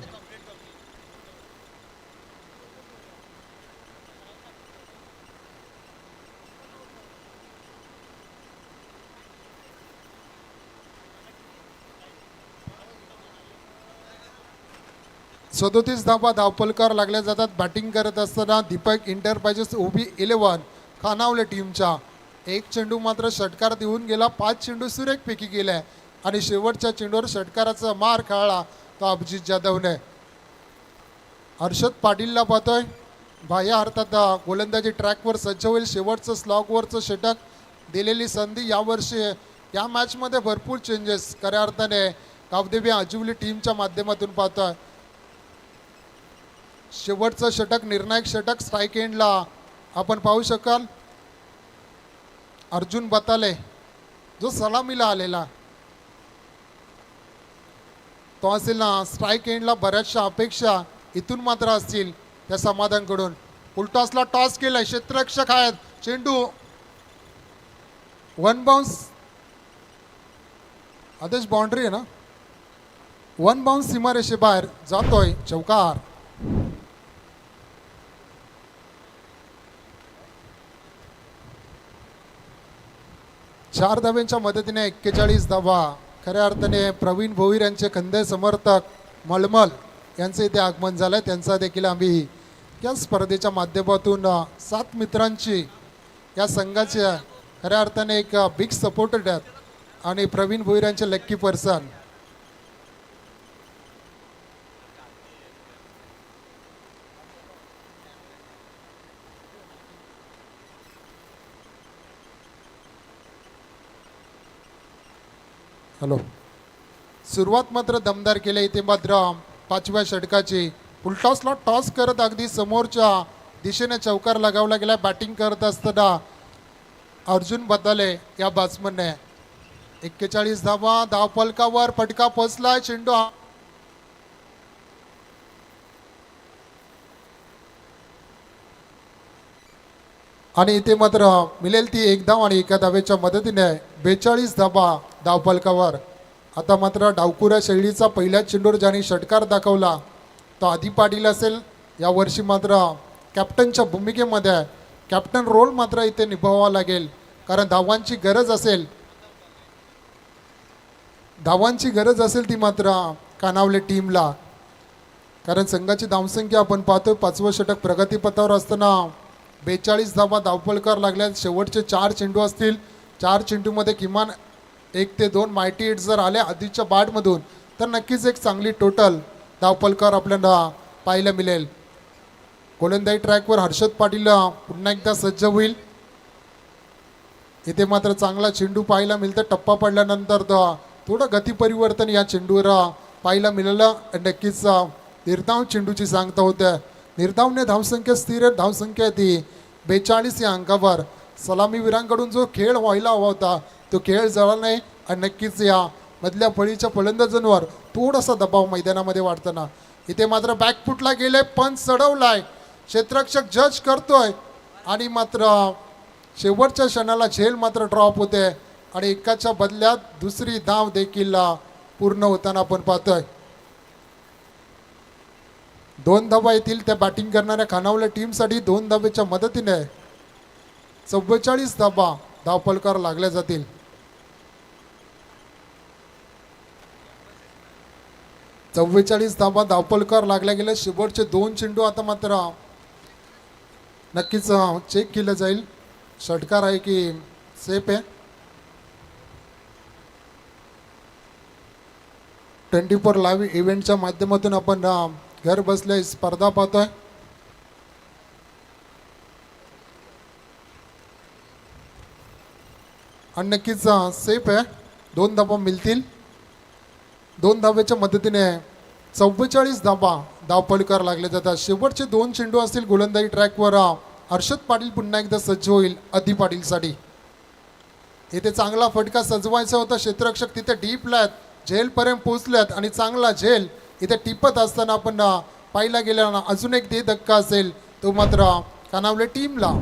सदोतीस धावा धावपलकार लागल्या जातात. बॅटिंग करत असताना दीपक इंटरप्राइजेस ओबी 11 खानावले टीमच्या. 1 चेंडू मात्र षटकार देऊन गेला. 5 चेंडू सुरेखपैकी गेले आणि शेवटच्या चेंडूवर षटकाराचा मार खाळला तो अभिजित जाधवने. हर्षद पाटीलला पाहतोय. बाह्य अर्थात गोलंदाजी ट्रॅकवर सज्ज होईल. शेवटचं स्लॉगवरचं षटक दिलेली संधी. यावर्षी या मॅचमध्ये भरपूर चेंजेस खऱ्या अर्थाने कावदेवी आजिवली टीमच्या माध्यमातून पाहतोय. शेवटचं षटक निर्णायक षटक स्ट्राईक एंडला आपण पाहू शकाल. अर्जुन बताले जो सलामीला आलेला तो असेल ना. स्ट्राईक एंडला बऱ्याचशा अपेक्षा इथून मात्र असतील त्या समाधानकडून. फुलटॉसला टॉस केलाय. क्षेत्ररक्षक आहेत. चेंडू 1 बाउन्स. आदेश बाउंड्री आहे ना. 1 बाउन्स सीमारेषेबाहेर जातोय. चौकार. 4 धाव्यांच्या मदतीने 41 धावा. खऱ्या अर्थाने प्रवीण भोईर यांचे खंदे समर्थक मळमल यांचे इथे आगमन झालंय. त्यांचा देखील आम्ही या स्पर्धेच्या माध्यमातून 7 मित्रांची या संघाचे खऱ्या अर्थाने एक बिग सपोर्टर आहेत आणि प्रवीण भोईर यांचे लक्की पर्सन. हॅलो. सुरुवात मात्र दमदार केली. इथे मात्र 5व्या षटकाची. फुलटॉसला टॉस करत अगदी समोरच्या दिशेने चौकार लगावला गेला. बॅटिंग करत असताना अर्जुन बताले या बॅट्समनने 41 धावा धावपलकावर फटका पोचलाय. चेंडू आणि इथे मात्र मिळेल ती 1 धाव आणि 1 धावेच्या मदतीने 42 धावा धावपलकावर. आता मात्र डावकुऱ्या शैलीचा पहिल्या चेंडूवर ज्याने षटकार दाखवला तो आदी पाटील असेल. यावर्षी मात्र कॅप्टनच्या भूमिकेमध्ये कॅप्टन रोल मात्र इथे निभावावा लागेल. कारण धावांची गरज असेल ती मात्र कानावले टीमला. कारण संघाची धावसंख्या आपण पाहतोय 5वं षटक प्रगतीपथावर असताना 42 धावा धावपलकार लागल्या. शेवटचे 4 चेंडू असतील. 4 चेंडूमध्ये किमान 1 ते 2 मायटी हिट जर आले आधीच्या बॅटमधून तर नक्कीच एक चांगली टोटल धावपलकार आपल्याला पाहायला मिळेल. गोलंदाजी ट्रॅकवर हर्षद पाटील पुन्हा एकदा सज्ज होईल. इथे मात्र चांगला चेंडू पाहायला मिळतं. टप्पा पडल्यानंतर थोडं गती परिवर्तन या चेंडूवर पाहायला मिळालं. नक्कीच निर्धाव चेंडूची सांगता होते. निर्धावने धावसंख्या स्थिर धावसंख्या ती 42 या अंकावर. सलामीवीरांकडून जो खेळ व्हायला हवा होता तो खेळ झाला नाही आणि नक्कीच या मधल्या फळीच्या फलंदाजांवर थोडासा दबाव मैदानामध्ये वाढताना. इथे मात्र बॅकफुटला गेले. पण चढवलाय. क्षेत्ररक्षक जज करतोय आणि मात्र शेवटच्या क्षणाला झेल मात्र ड्रॉप होते आणि एकाच्या बदल्यात दुसरी धाव देखील पूर्ण होताना आपण पाहतोय. 2 धावा येतील त्या बॅटिंग करणाऱ्या खानावले टीमसाठी. 2 धावेच्या मदतीने 44 धावा धावफलकावर लागल्या जातील. चव्वेचाळीस धावा धावफलकावर लागल्या गेल्या. शेवटचे 2 चेंडू आता मात्र नक्कीच चेक केलं जाईल षटकार आहे की सेफ आहे. 24 लाईव्ह इव्हेंटच्या माध्यमातून आपण घर बसल्या स्पर्धा पाहतोय. आणि नक्कीच सेफ आहे. 2 धावा मिळतील. 2 धावेच्या मदतीने 44 धावा धावफलकावर लागले जातात. शेवटचे 2 चेंडू असतील गोलंदाजी ट्रॅकवर. हर्षद पाटील पुन्हा एकदा सज्ज होईल आदी पाटीलसाठी. इथे चांगला फटका सजवायचा होता. क्षेत्ररक्षक तिथे डीपला आहेत, झेलपर्यंत पोहोचल्यात आणि चांगला झेल इथे टिपत असताना आपण पाहिला गेला ना. अजून एक धक्का असेल तो मात्र खानावले टीमला.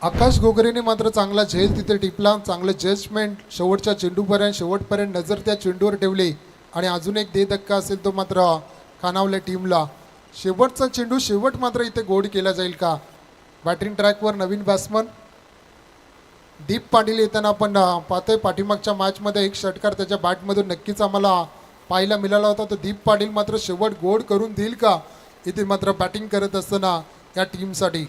आकाश गोगरेने मात्र चांगला झेल तिथे टिपला. चांगलं जजमेंट शेवटच्या चेंडूपर्यंत शेवटपर्यंत नजर त्या चेंडूवर ठेवली आणि अजून एक धक्का असेल तो मात्र खानावले टीमला. शेवटचा चेंडू शेवट मात्र इथे गोड केला जाईल का. बॅटिंग ट्रॅकवर नवीन बॅट्समन दीप पाटील येताना आपण पाहतोय. पाठीमागच्या मॅचमध्ये एक षटकार त्याच्या बॅटमधून नक्कीच आम्हाला पाहायला मिळाला होता. तो दीप पाटील मात्र शेवट गोड करून देईल का इथे मात्र बॅटिंग करत असताना या टीमसाठी.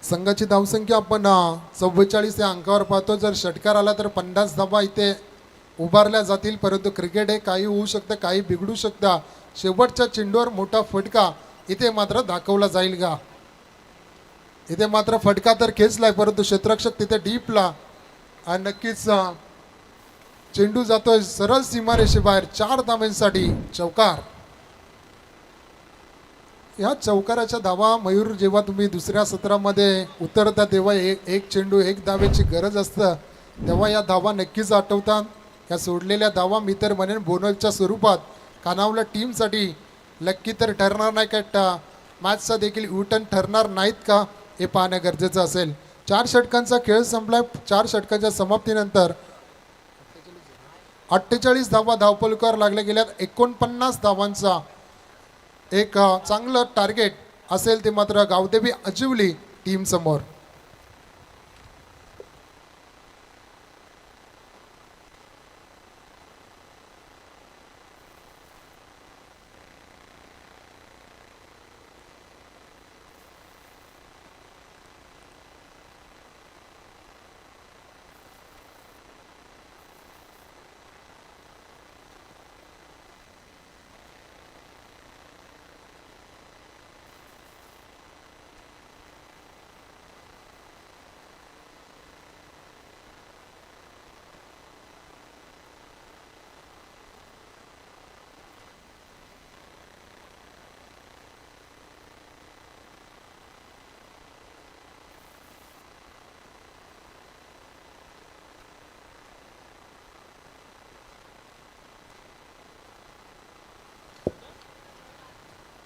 संघाची धावसंख्या आपण 44 या अंकावर पाहतो. जर षटकार आला तर 50 धावा इथे उभारल्या जातील. परंतु क्रिकेट हे काही होऊ शकतं, काही बिघडू शकतं. शेवटच्या चेंडूवर मोठा फटका इथे मात्र दाखवला जाईल का. इथे मात्र फटका तर खेचलाय परंतु क्षेत्ररक्षक तिथे डीपला आणि नक्कीच चेंडू जातोय सरळ सीमारेषेबाहेर. 4 धावांसाठी चौकार. या चौकाराच्या धावा मयूर जेव्हा तुम्ही दुसऱ्या सत्रामध्ये उतरता तेव्हा एक चेंडू 1 धावेची गरज असतं तेव्हा या धावा नक्कीच आठवतात. या सोडलेल्या धावा मी तर म्हणेन बोनसच्या स्वरूपात खानावला टीमसाठी लक्की तर ठरणार नाही का, मॅचचा देखील युटर्न ठरणार नाहीत का हे पाहणं गरजेचं असेल. 4 षटकांचा खेळ संपलाय. 4 षटकांच्या समाप्तीनंतर 48 धावा धावफलकावर लागल्या गेल्यात. 49 धावांचा एक चांगलं टार्गेट असेल ते मात्र गावदेवी अजिवली टीम समोर.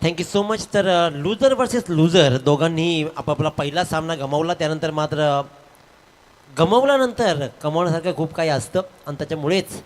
Thank you so much. तर लुझर वर्सेस लुझर दोघांनी आपापला पहिला सामना गमावला. त्यानंतर मात्र गमावल्यानंतर कमावण्यासारखं खूप काही असतं आणि त्याच्यामुळेच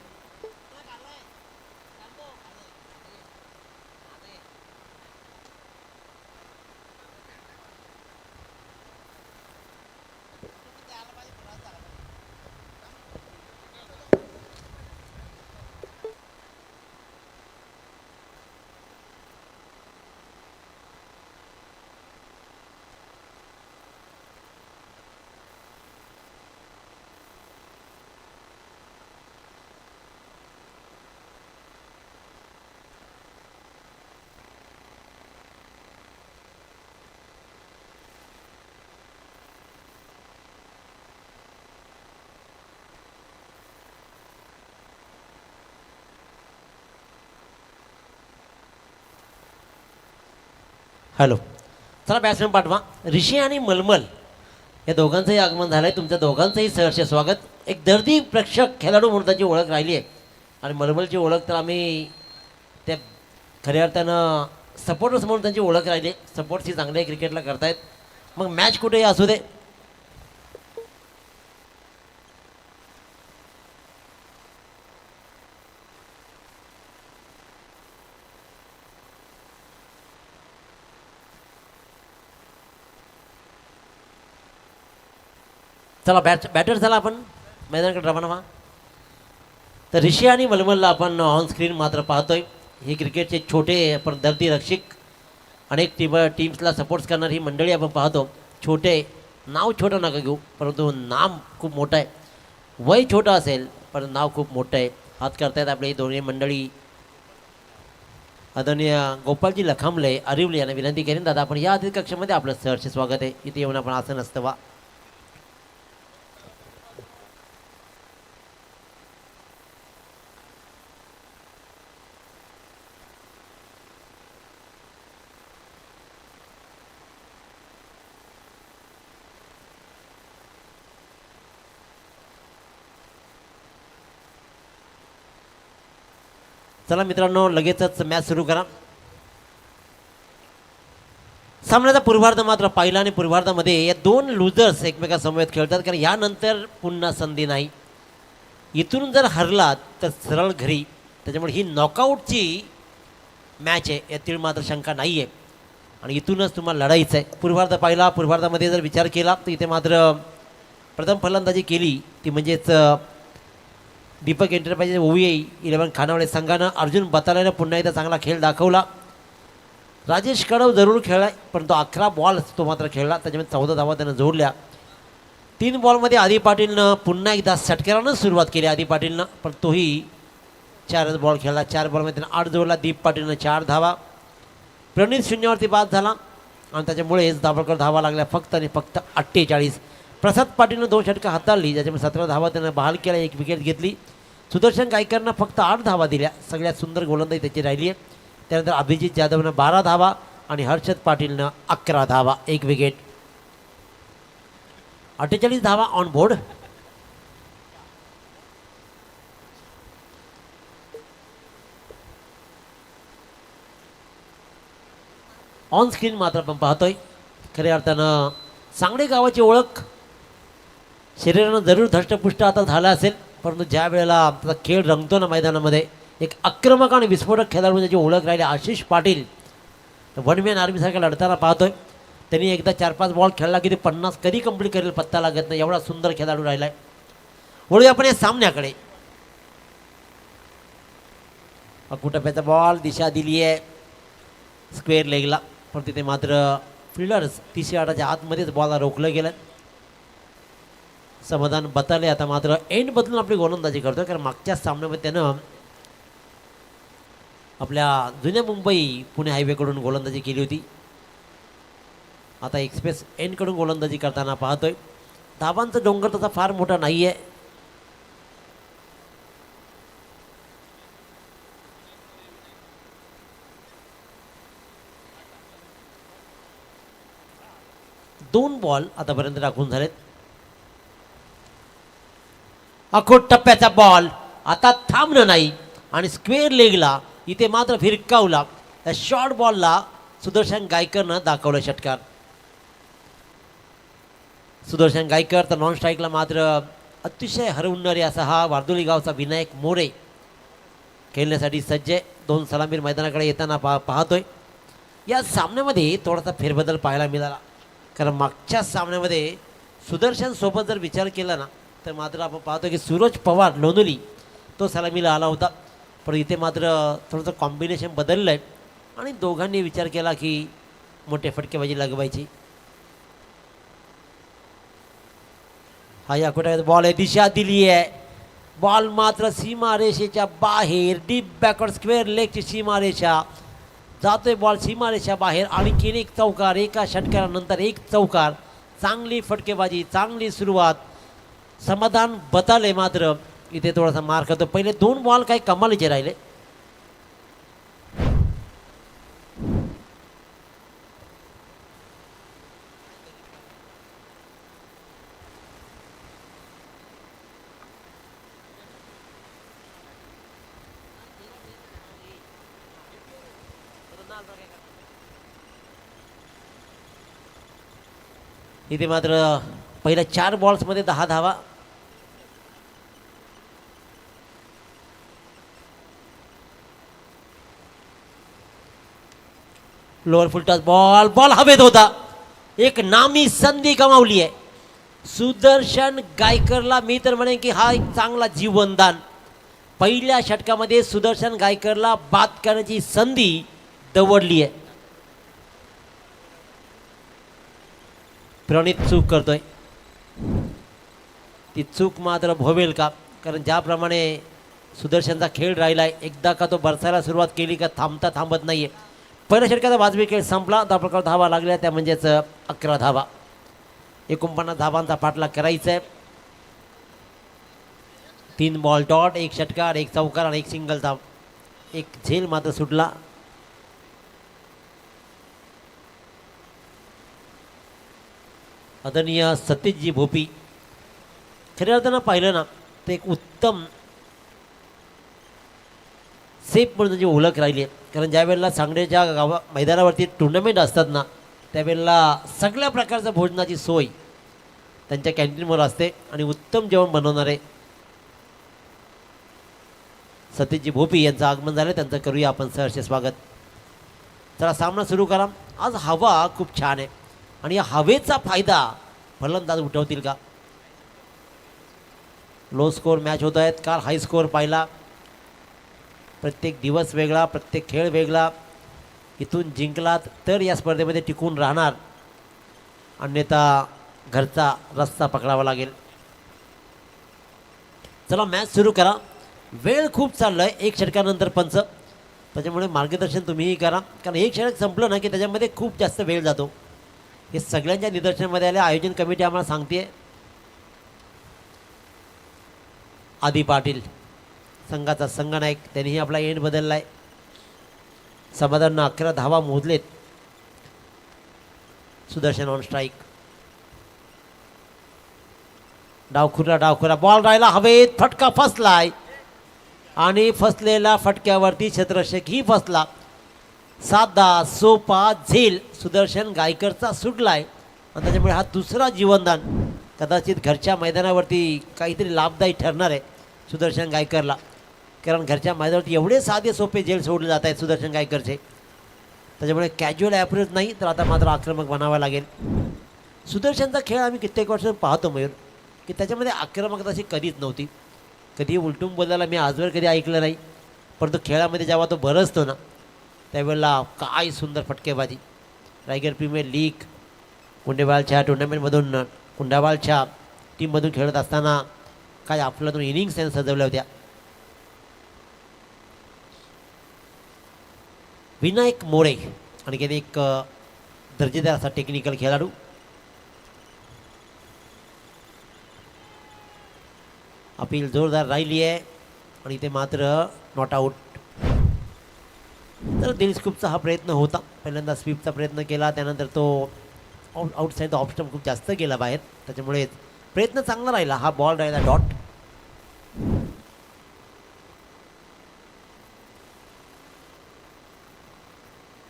हॅलो. चला बॅट्समॅन पाठवा. ऋषी आणि मलमल या दोघांचंही आगमन झालं आहे. तुमच्या दोघांचंही सहर्ष स्वागत. एक दर्दी प्रेक्षक खेळाडू म्हणून त्याची ओळख राहिली आहे. आणि मलमलची ओळख तर आम्ही त्या खऱ्या अर्थानं सपोर्टर्स म्हणून त्यांची ओळख राहिली. सपोर्ट्स ही चांगले क्रिकेटला करतायत. मग मॅच कुठेही असू दे. चला बॅटर झाला आपण मैदानाकडे रवाना व्हा. तर ऋषी आणि मलमलला आपण ऑन स्क्रीन मात्र पाहतोय. हे क्रिकेटचे छोटे पण दर्दी रक्षक अनेक टीम्सला सपोर्ट्स करणारी ही मंडळी आपण पाहतो. छोटे नाव छोटं नका घेऊ, परंतु नाम खूप मोठं आहे. वय छोटं असेल पण नाव खूप मोठं आहे. हात करतायत आपली ही दोन्ही मंडळी. आदरणीय गोपालजी लखांबले अरिवले यांना विनंती करेन, दादा आपण या अतिथी कक्षामध्ये आपलं सहर्ष स्वागत आहे. इथे येऊन आपण आसन असतं वा. चला मित्रांनो, लगेचच मॅच सुरू करा. सामन्याचा पूर्वार्ध मात्र पहिला आणि पूर्वार्धामध्ये या दोन लुझर्स एकमेकांसमवेत खेळतात, कारण यानंतर पुन्हा संधी नाही. इथून जर हरलात तर सरळ घरी. त्याच्यामुळे ही नॉकआउटची मॅच आहे, यातील मात्र शंका नाही आहे. आणि इथूनच तुम्हाला लढायचं आहे. पूर्वार्ध पहिला. पूर्वार्धामध्ये जर विचार केला तर इथे मात्र प्रथम फलंदाजी केली ती म्हणजेच दीपक एंटरप्राइजेस ओवीआय 11 खानावळे संघानं अर्जुन बताल्यानं पुन्हा एकदा चांगला खेळ दाखवला. राजेश कडव जरूर खेळलाय, परंतु 11 बॉल तो मात्र खेळला. त्याच्यामध्ये 14 धावा त्यानं जोडल्या. 3 बॉलमध्ये आदी पाटीलनं पुन्हा एकदा षटकारानं सुरुवात केली. आदी पाटीलनं पण तोही 4 बॉल खेळला. 4 बॉलमध्ये त्यानं 8 जोडला. दीप पाटीलनं 4 धावा. प्रणित शून्यावरती बाद झाला आणि त्याच्यामुळेच दाभोळकर धावा लागल्या फक्त आणि फक्त 48. प्रसाद पाटीलनं 2 षटकं हाताळली, ज्याच्यामुळे 17 धावा त्यानं बहाल केला. 1 विकेट घेतली. सुदर्शन गायकरनं फक्त 8 धावा दिल्या. सगळ्यात सुंदर गोलंदाजी त्याची राहिली आहे. त्यानंतर अभिजित जाधवनं 12 धावा आणि हर्षद पाटीलनं 11 धावा, 1 विकेट. 48 धावा ऑन बोर्ड. ऑन स्क्रीन मात्र आपण पाहतोय खऱ्या अर्थानं सांगडे गावाची ओळख शरीरानं जरूर धष्टपुष्ट आता झाला असेल, परंतु ज्या वेळेला आपला खेळ रंगतो ना मैदानामध्ये, एक आक्रमक आणि विस्फोटक खेळाडू ज्याची ओळख राहिली आशिष पाटील. तर वन मॅन आर्मीसारखा लढताना पाहतोय. त्यांनी एकदा 4-5 बॉल खेळला की ते 50 कधी कंप्लीट करेल पत्ता लागत नाही, एवढा सुंदर खेळाडू राहिलाय. वळूया आपण या सामन्याकडे. अकुटप्याचा बॉल दिशा दिली आहे स्क्वेअर लेगला, पण तिथे मात्र फिल्डर्स 30 यार्डाच्या आतमध्येच बॉलला रोखलं गेलं. समाधान बताले आता मात्र एंड बदलून आपली गोलंदाजी करतोय, कारण मागच्या सामन्यामध्ये त्यानं आपल्या जुन्या मुंबई पुणे हायवेकडून गोलंदाजी केली होती. आता एक्सप्रेस एंडकडून गोलंदाजी करताना पाहतोय. धाबांचा डोंगर तसा फार मोठा नाही आहे. दोन बॉल आतापर्यंत राखून झालेत. अखोट टप्प्याचा बॉल आता थांबणं नाही आणि स्क्वेअर लेगला इथे मात्र फिरकावला. त्या शॉर्ट बॉलला सुदर्शन गायकरनं दाखवलं षटकार. सुदर्शन गायकर तर नॉन स्ट्राईकला मात्र अतिशय हरवणारे असा हा वारदोली गावचा विनायक मोरे खेळण्यासाठी सज्ज आहे. 2 सलामीर मैदानाकडे येताना पाहतोय. या सामन्यामध्ये थोडासा फेरबदल पाहायला मिळाला, कारण मागच्या सामन्यामध्ये सुदर्शन सोबत जर विचार केला ना तर मात्र आपण पाहतो की सूरज पवार लोणोली तो सलामीला आला होता, पण इथे मात्र थोडंसं कॉम्बिनेशन बदललं आहे आणि दोघांनी विचार केला की मोठे फटकेबाजी लगवायची. हा या कुठे बॉल आहे, दिशा दिली आहे. बॉल मात्र सीमारेषेच्या बाहेर, डीप बॅकवर्ड स्क्वेअर लेगची सीमारेषा जातोय. बॉल सीमारेषा बाहेर. आणखीन एक चौकार, एका षटकारानंतर एक चौकार. चांगली फटकेबाजी, चांगली सुरुवात. समाधान बताले मात्र इथे थोडासा मार करतो. पहिले 2 बॉल काही कमालीचे राहिले. इथे मात्र पहिल्या 4 बॉल्समध्ये 10 धावा. लोअर फुल टच बॉल, बॉल हवेत होता. एक नामी संधी गमावली आहे सुदर्शन गायकरला. मी तर म्हणेन की हा एक चांगला जीवनदान. पहिल्या षटकामध्ये सुदर्शन गायकरला बाद करण्याची संधी दवडली आहे. प्रणित चूक करतोय. ती चूक मात्र भोवेल का? कारण ज्याप्रमाणे सुदर्शनचा खेळ राहिलाय, एकदा का तो बरसायला सुरुवात केली का थांबत नाहीये. पहिल्या षटकाचा वाजवी खेळ संपला. 10 प्रकार धावा लागल्या, त्या म्हणजेच 11 धावा. 49 धावांचा पाठलाग करायचा आहे. 3 बॉल डॉट, 1 षटकार, 1 चौकार आणि 1 सिंगलचा. 1 झेल मात्र सुटला. आदरणीय सतीशजी भोपी, खऱ्या अर्थानं पाहिलं ना तर एक उत्तम सेफ म्हणून जी ओळख राहिली आहे. कारण ज्या वेळेला सांगण्याच्या मैदानावरती टुर्नामेंट असतात ना, त्यावेळेला सगळ्या प्रकारच्या भोजनाची सोय त्यांच्या कॅन्टीनवर असते आणि उत्तम जेवण बनवणारे सतीशजी भोपी यांचं आगमन झालं. त्यांचं करूया आपण सहर्ष स्वागत. चला सामना सुरू करा. आज हवा खूप छान आहे आणि या हवेचा फायदा फलंदाज उठवतील का? लो स्कोअर मॅच होत आहेत. काल हाय स्कोअर पाहिला. प्रत्येक दिवस वेगळा, प्रत्येक खेळ वेगळा. इथून जिंकलात तर या स्पर्धेमध्ये टिकून राहणार, अन्यथा घरचा रस्ता पकडावा लागेल. चला मॅच सुरू करा. वेळ खूप चालला आहे. 1 षटकानंतर पंच, त्याच्यामुळे मार्गदर्शन तुम्हीही करा. कारण 1 षटक संपलं ना की त्याच्यामध्ये खूप जास्त वेळ जातो. हे सगळ्यांच्या निदर्शनामध्ये आले. आयोजन कमिटी आम्हाला सांगते. आदी पाटील संघाचा संघनायक, त्यांनीही आपला एंड बदलला आहे. समाधाननं 11 धावा मोजलेत. Sudarshan on strike. डावखुरा बॉल राहिला हवेत. फटका फसलाय आणि फसलेला फटक्यावरती क्षेत्ररक्षकही फसला. साधा सोपा झेल सुदर्शन गायकरचा सुटलाय आणि त्याच्यामुळे हा दुसरा जीवनदान कदाचित घरच्या मैदानावरती काहीतरी लाभदायी ठरणार आहे सुदर्शन गायकरला. कारण घरच्या मैदानावरती एवढे साधे सोपे झेल सोडले जात आहेत सुदर्शन गायकरचे. त्याच्यामुळे कॅज्युअल ॲप्रोच नाही तर आता मात्र आक्रमक बनावा लागेल. सुदर्शनचा खेळ आम्ही कित्येक वर्ष पाहतो मयूर, की त्याच्यामध्ये आक्रमकता अशी कधीच नव्हती. कधी उलटून बोलायला मी आजवर कधी ऐकलं नाही. परंतु खेळामध्ये जेव्हा तो बरसतो ना त्यावेळेला काय सुंदर फटकेबाजी. रायगड प्रीमियर लीग कुंडेवालच्या टुर्नामेंटमधून कुंडावालच्या टीममधून खेळत असताना काय आपल्यातून इनिंग्स त्याने सजवल्या होत्या. विनायक मोरे आणखी एक दर्जेदार असा टेक्निकल खेळाडू. अपील जोरदार राहिली आहे आणि ते मात्र नॉट आऊट. तर दिलस्कूपचा हा प्रयत्न होता. पहिल्यांदा स्वीपचा प्रयत्न केला, त्यानंतर तो आउटसाईड ऑप्शन खूप जास्त गेला बाहेर. त्याच्यामुळे प्रयत्न चांगला राहिला. हा बॉल राहिला डॉट.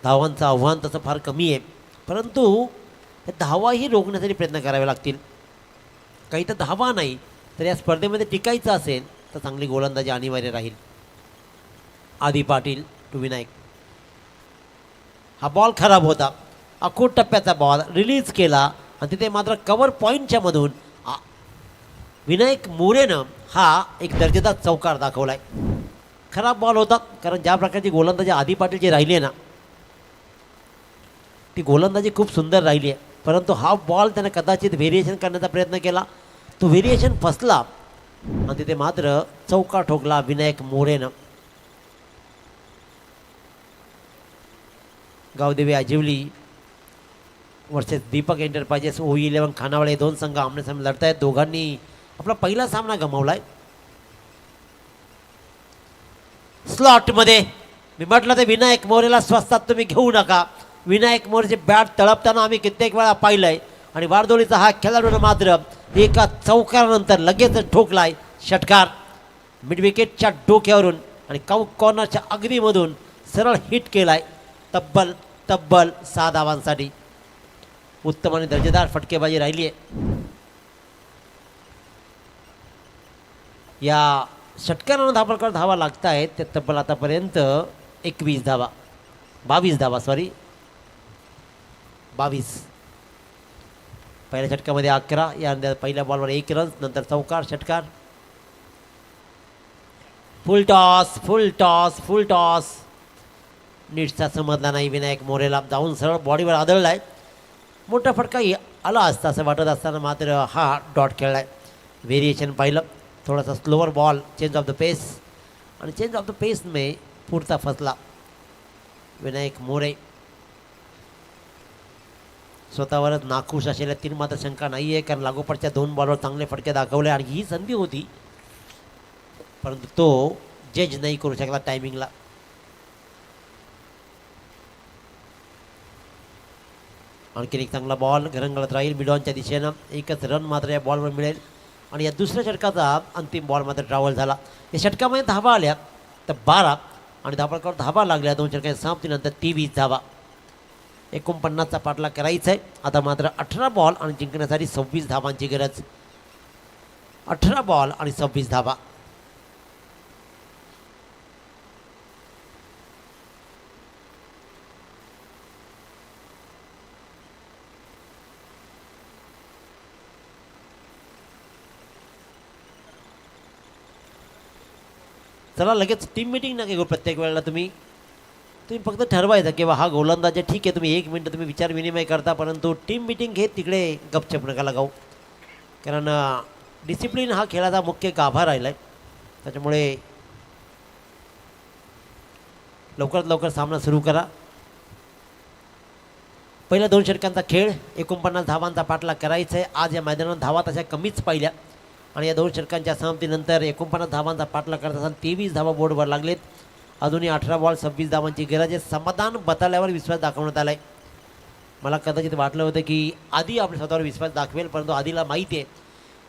धावांचं आव्हान तसं फार कमी आहे, परंतु धावाही रोखण्यासाठी प्रयत्न करावे लागतील. काही तर धावा नाही तर या स्पर्धेमध्ये टिकायचं असेल तर चांगली गोलंदाजी अनिवार्य राहील. आदी पाटील टू विनायक. हा बॉल खराब होता. अखूट टप्प्याचा बॉल रिलीज केला आणि तिथे मात्र कव्हर पॉईंटच्या मधून विनायक मोरेनं हा एक दर्जेदार चौकार दाखवलाय. खराब बॉल होता कारण ज्या प्रकारची गोलंदाजी आदी पाटीलची राहिली आहे ना ती गोलंदाजी खूप सुंदर राहिली आहे. परंतु हा बॉल त्यानं कदाचित व्हेरिएशन करण्याचा प्रयत्न केला, तो व्हेरिएशन फसला आणि तिथे मात्र चौकार ठोकला विनायक मोरेनं. Gavdevi Ajivali versus Deepak enterprises O11 Khanawale, 2 संघ आमनेसामने लढत आहेत. दोघांनी आपला पहिला सामना गमावलाय. स्लॉटमध्ये मी म्हटलं ते विनायक मोरेला स्वस्तात तुम्ही घेऊ नका. विनायक मोरेचे बॅट तळपताना आम्ही कित्येक वेळा पाहिलंय आणि वारदोलीचा हा खेळाडूनं मात्र एका चौकारानंतर लगेच ठोकलाय षटकार मिड विकेटच्या डोक्यावरून आणि कॉर्नरच्या अगदीमधून सरळ हिट केलाय. तब्बल तब्बल 6 धावांसाठी उत्तम आणि दर्जेदार फटकेबाजी राहिली आहे. या षटकारानं धावकर धावा लागत आहेत ते तब्बल आतापर्यंत 21 धावा 22 धावा 22. पहिल्या षटकामध्ये 11, या पहिल्या बॉलवर 1 रन, नंतर चौकार षटकार. फुल टॉस नीटचा समजला नाही विनायक मोरेला, जाऊन सरळ बॉडीवर आदळलाय. मोठा फटका आला असता असं वाटत असताना मात्र हा डॉट खेळलाय. व्हेरिएशन पाहिलं, थोडासा slower ball, change of the pace, आणि चेंज ऑफ द पेस में पुढचा फसला विनायक मोरे. स्वतःवरच नाखुश असलेल्या 3 मात्र शंका नाही आहे, कारण लागोपाठच्या 2 बॉलवर चांगले फटके दाखवले आणि ही संधी होती, परंतु तो जज नाही करू शकला टायमिंगला. आणखीन एक चांगला बॉल घरंगळत राहील मिडॉनच्या दिशेनं. 1च रन मात्र या बॉलवर मिळेल आणि या दुसऱ्या षटकाचा अंतिम बॉल मात्र ट्रॅव्हल झाला. या षटकामध्ये धावा आल्या तर 12 आणि धावकर धावा लागल्या 2 षटकांच्या समाप्तीनंतर 23 धावा. 49चा पाठलाग करायचा आहे. आता मात्र 18 बॉल आणि जिंकण्यासाठी 26 धावांची गरज. 18 बॉल आणि 26 धावा. चला लगेच टीम मिटिंग नका घेऊ प्रत्येक वेळेला. तुम्ही फक्त ठरवायचं किंवा हा गोलंदाज आहे, ठीक आहे, तुम्ही 1 मिनिट तुम्ही विचार विनिमय करता, परंतु टीम मिटिंग घेत तिकडे गपचप नका लगाऊ, कारण डिसिप्लिन हा खेळाचा मुख्य गाभा राहिला आहे. त्याच्यामुळे लवकरात लवकर सामना सुरू करा. पहिल्या 2 षटकांचा खेळ, 49 धावांचा पाठलाग करायचा आहे. आज या मैदानात धावा तशा कमीच पाहिल्या आणि या 2 षटकांच्या समाप्तीनंतर 49 धावांचा पाठलाग करत असताना 23 धावा बोर्डवर लागलेत. अजूनही 18 बॉल 26 धावांची गरज आहे. समाधान बताल्यावर विश्वास दाखवण्यात आला आहे. मला कदाचित वाटलं होतं की आधी आपल्या स्वतःवर विश्वास दाखवेल, परंतु आधीला माहिती आहे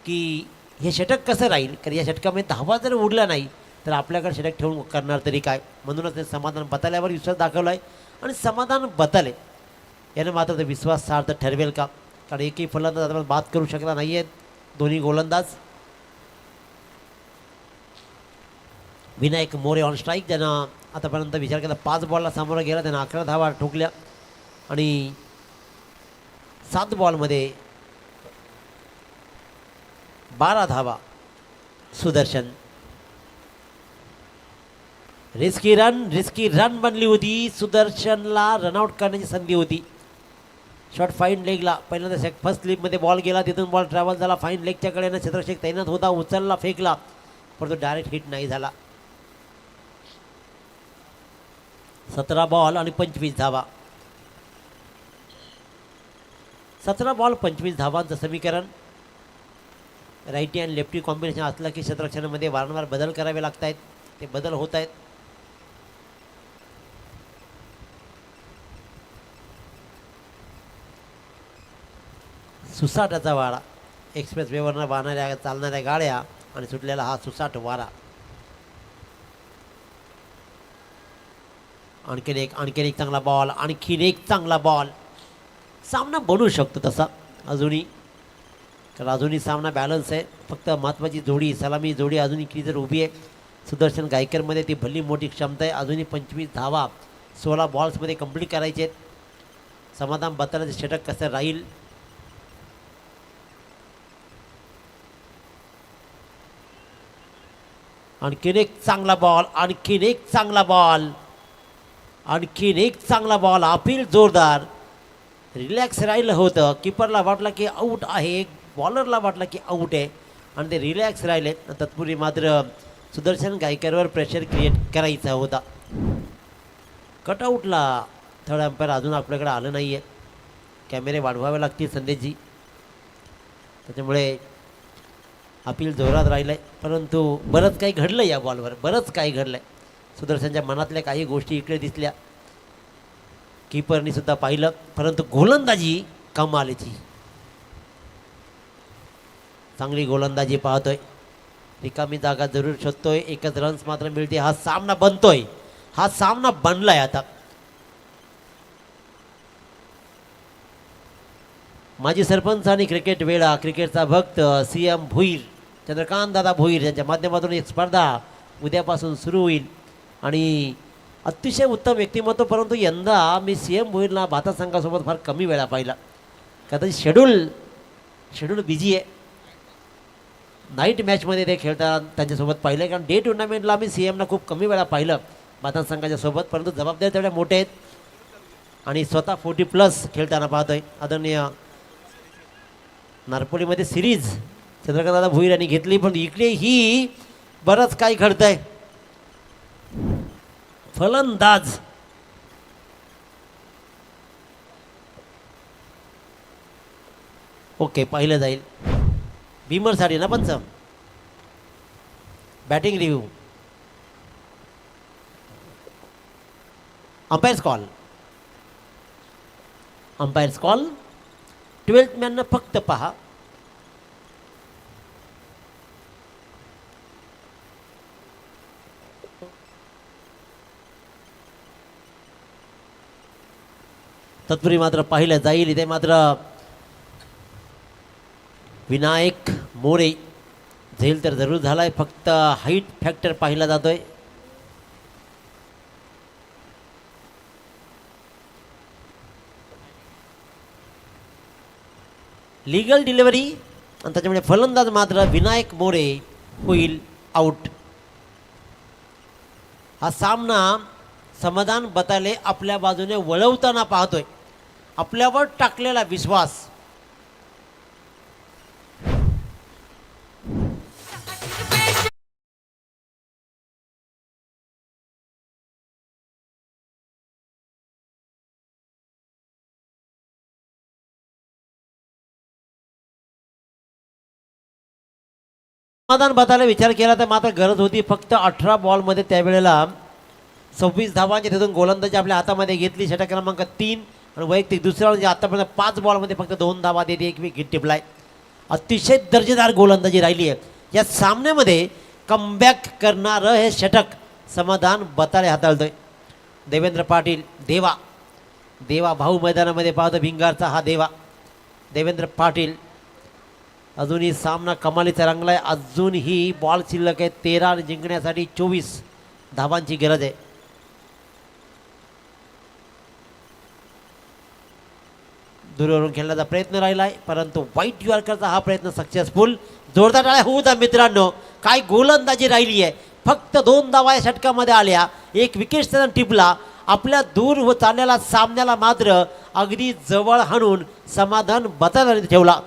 की हे षटक कसं राहील, कारण या षटकामध्ये धावा जर उडला नाही तर आपल्याकडे षटक ठेवून करणार तरी काय. म्हणूनच ते समाधान बताल्यावर विश्वास दाखवला आहे आणि समाधान बताले यानं मात्र ते विश्वास सार्थ ठरवेल का, कारण एकही फलंदाज आता बाद करू शकला नाही आहेत दोन्ही गोलंदाज. विनायक मोरे ऑन स्ट्राईक, ज्यानं आतापर्यंत विचार केला 5 बॉलला सामोरं गेला, त्यानं 11 धावा ठोकल्या आणि 7 बॉलमध्ये 12 धावा. सुदर्शन रिस्की रन बनली होती. सुदर्शनला रनआउट करण्याची संधी होती. शॉट फाईन लेगला पहिल्यांदा फर्स्ट स्लिपमध्ये बॉल गेला, तिथून बॉल ट्रॅव्हल झाला फाईन लेगच्या कडेनं. छत्रशेख तैनात होता, उचलला, फेकला, परंतु डायरेक्ट हिट नाही झाला. 17 बॉल आणि 25 धावा. 17 बॉल 25 धावांचं समीकरण. राईटी आणि लेफ्टी कॉम्बिनेशन असलं की क्षेत्ररक्षणामध्ये वारंवार बदल करावे लागत आहेत. ते बदल होत आहेत. सुसाटाचा वारा, एक्सप्रेस वेवरनं वाहणाऱ्या चालणाऱ्या गाड्या आणि सुटलेला हा सुसाट वारा. आणखीन एक चांगला बॉल, आणखीन एक चांगला बॉल. सामना बनू शकतो तसा अजूनही, कारण अजूनही सामना बॅलन्स आहे. फक्त महत्त्वाची जोडी, सलामी जोडी अजूनही क्रीजर उभी आहे. सुदर्शन गायकरमध्ये ती भली मोठी क्षमता आहे. अजूनही 25 धावा 16 बॉल्समध्ये कंप्लीट करायचे आहेत. समाधान बताल्याचं षटक कसं राहील. आणखीन एक चांगला बॉल, आणखीन एक चांगला बॉल, आणखीन एक चांगला बॉल. अपील जोरदार. रिलॅक्स राहिलं होतं. किपरला वाटलं की आऊट आहे, बॉलरला वाटलं की आऊट आहे आणि ते रिलॅक्स राहिले. तत्पूर्वी मात्र सुदर्शन गायकरवर प्रेशर क्रिएट करायचा होता. कटआउटला थर्ड अंपायर अजून आपल्याकडे आलं नाही आहे. कॅमेरे वाढवावे लागतील संदेशजी, त्याच्यामुळे अपील जोरात राहिलं आहे. परंतु बरंच काही घडलं या बॉलवर, बरंच काही घडलं आहे. सुदर्शनच्या मनातल्या काही गोष्टी इकडे दिसल्या, कीपरनी सुद्धा पाहिलं, परंतु गोलंदाजी कमालीची. चांगली गोलंदाजी पाहतोय. रिकामी जागा जरूर शोधतोय. 1च रन्स मात्र मिळते. हा सामना बनतोय, हा सामना बनलाय. आता माजी सरपंच आणि क्रिकेट वेळा क्रिकेटचा भक्त CM भोईर चंद्रकांत दादा भोईर यांच्या माध्यमातून एक स्पर्धा उद्यापासून सुरू होईल आणि अतिशय उत्तम व्यक्तिमत्व. परंतु यंदा मी CM भोईरला भारत संघासोबत फार कमी वेळा पाहिला. कदाचित शेड्यूल बिझी आहे. नाईट मॅचमध्ये ते खेळतात त्यांच्यासोबत पाहिलं, कारण डे टुर्नामेंटला आम्ही CMला खूप कमी वेळा पाहिलं भारत संघाच्या सोबत. परंतु जबाबदारी तेवढ्या मोठे आहेत आणि स्वतः 40+ खेळताना पाहतोय. आदरणीय नारपोलीमध्ये सिरीज चंद्रकांतदादा भोईर यांनी घेतली, पण इकडे ही बरंच काही घडतंय. फलंदाज ओके पाहिलं जाईल. भीमरसाठी ना पंच. Batting review. Umpires call. 12th मॅननं फक्त पहा. तत्पूर्वी मात्र पाहिलं जाईल इथे मात्र विनायक मोरे झेल तर जरूर झालाय, फक्त हाईट फॅक्टर पाहिला जातोय. लीगल डिलिव्हरी आणि त्याच्यामुळे फलंदाज मात्र विनायक मोरे होईल आउट. हा सामना समाधान बताले आपल्या बाजूने वळवताना पाहतोय. आपल्यावर टाकलेला विश्वास समाधान बतायला विचार केला तर मात्र गरज होती फक्त 18 बॉलमध्ये. त्यावेळेला 26 धावांची तिथून गोलंदाजी आपल्या हातामध्ये घेतली. षटक क्रमांक 3 आणि वैयक्तिक दुसरा म्हणजे आतापर्यंत 5 बॉलमध्ये फक्त 2 धावा देते, एक विकेट टिपलाय. अतिशय दर्जेदार गोलंदाजी राहिली आहे. या सामन्यामध्ये कमबॅक करणारं हे षटक समाधान बताळे हाताळतोय. देवेंद्र पाटील देवा भाऊ मैदानामध्ये पाहतो. भिंगारचा हा देवेंद्र पाटील. अजूनही सामना कमालीचा रंगलाय. अजूनही बॉल शिल्लक आहे 13 आणि जिंकण्यासाठी 24 धावांची गरज आहे. दूरवरून खेळण्याचा प्रयत्न राहिला आहे, परंतु वाईट यॉर्करचा हा प्रयत्न सक्सेसफुल. जोरदार टाळ्या होऊ द्या मित्रांनो. काय गोलंदाजी राहिली आहे. फक्त 2 धावा या षटकामध्ये आल्या, एक विकेट त्यानं टिपला. आपल्या दूर व चाललेला सामन्याला मात्र अगदी जवळ हाणून समाधान बतायला ठेवला.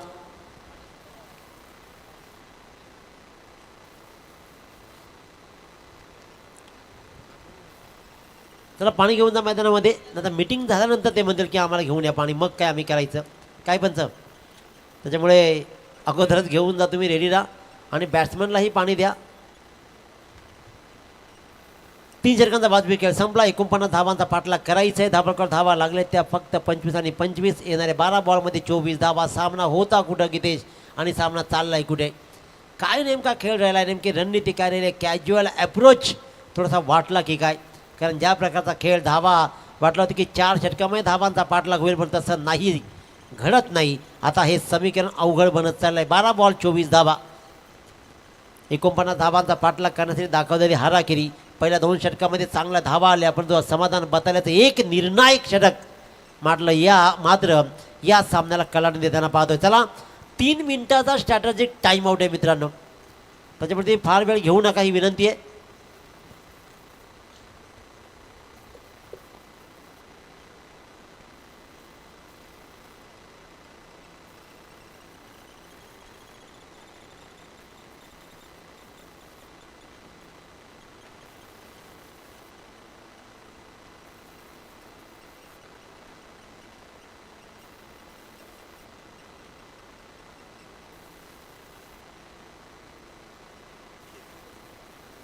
चला पाणी घेऊन जा मैदानामध्ये. आता मीटिंग झाल्यानंतर ते म्हणतील की आम्हाला घेऊन या पाणी, मग काय आम्ही करायचं काय पंच. त्याच्यामुळे अगोदरच घेऊन जा तुम्ही, रेडी राहा आणि बॅट्समनलाही पाणी द्या. 3 षटकांचा वाजवी खेळ संपला. 49 धावांचा पाठलाग करायचा आहे. धावकर धावा लागले त्या फक्त 25 आणि 25. येणारे 12 बॉलमध्ये 24 धावा. सामना होता कुठं गितेश आणि सामना चाललाय कुठे. काय नेमका खेळ राहिला आहे, नेमकी रणनीती काय राहिली. कॅज्युअल अप्रोच थोडासा वाटला की काय, कारण ज्या प्रकारचा खेळ धावा वाटला होता की 4 षटकामध्ये धावांचा पाठलाग होईल, पण तसं नाही घडत नाही. आता हे समीकरण अवघड बनत चाललं आहे. 12 बॉल 24 धावा. 49 धावांचा पाठलाग करण्यासाठी दाखवलेली हाराकिरी. पहिल्या 2 षटकामध्ये चांगल्या धावा आल्या, पण जो समाधान बतायलाचं एक निर्णायक षटक मात्र या सामन्याला कलाटून देताना पाहतोय. चला 3 मिनिटाचा स्ट्रॅटेजिक टाइम आउट आहे मित्रांनो, त्याच्यामुळे फार वेळ घेऊ नका ही विनंती आहे.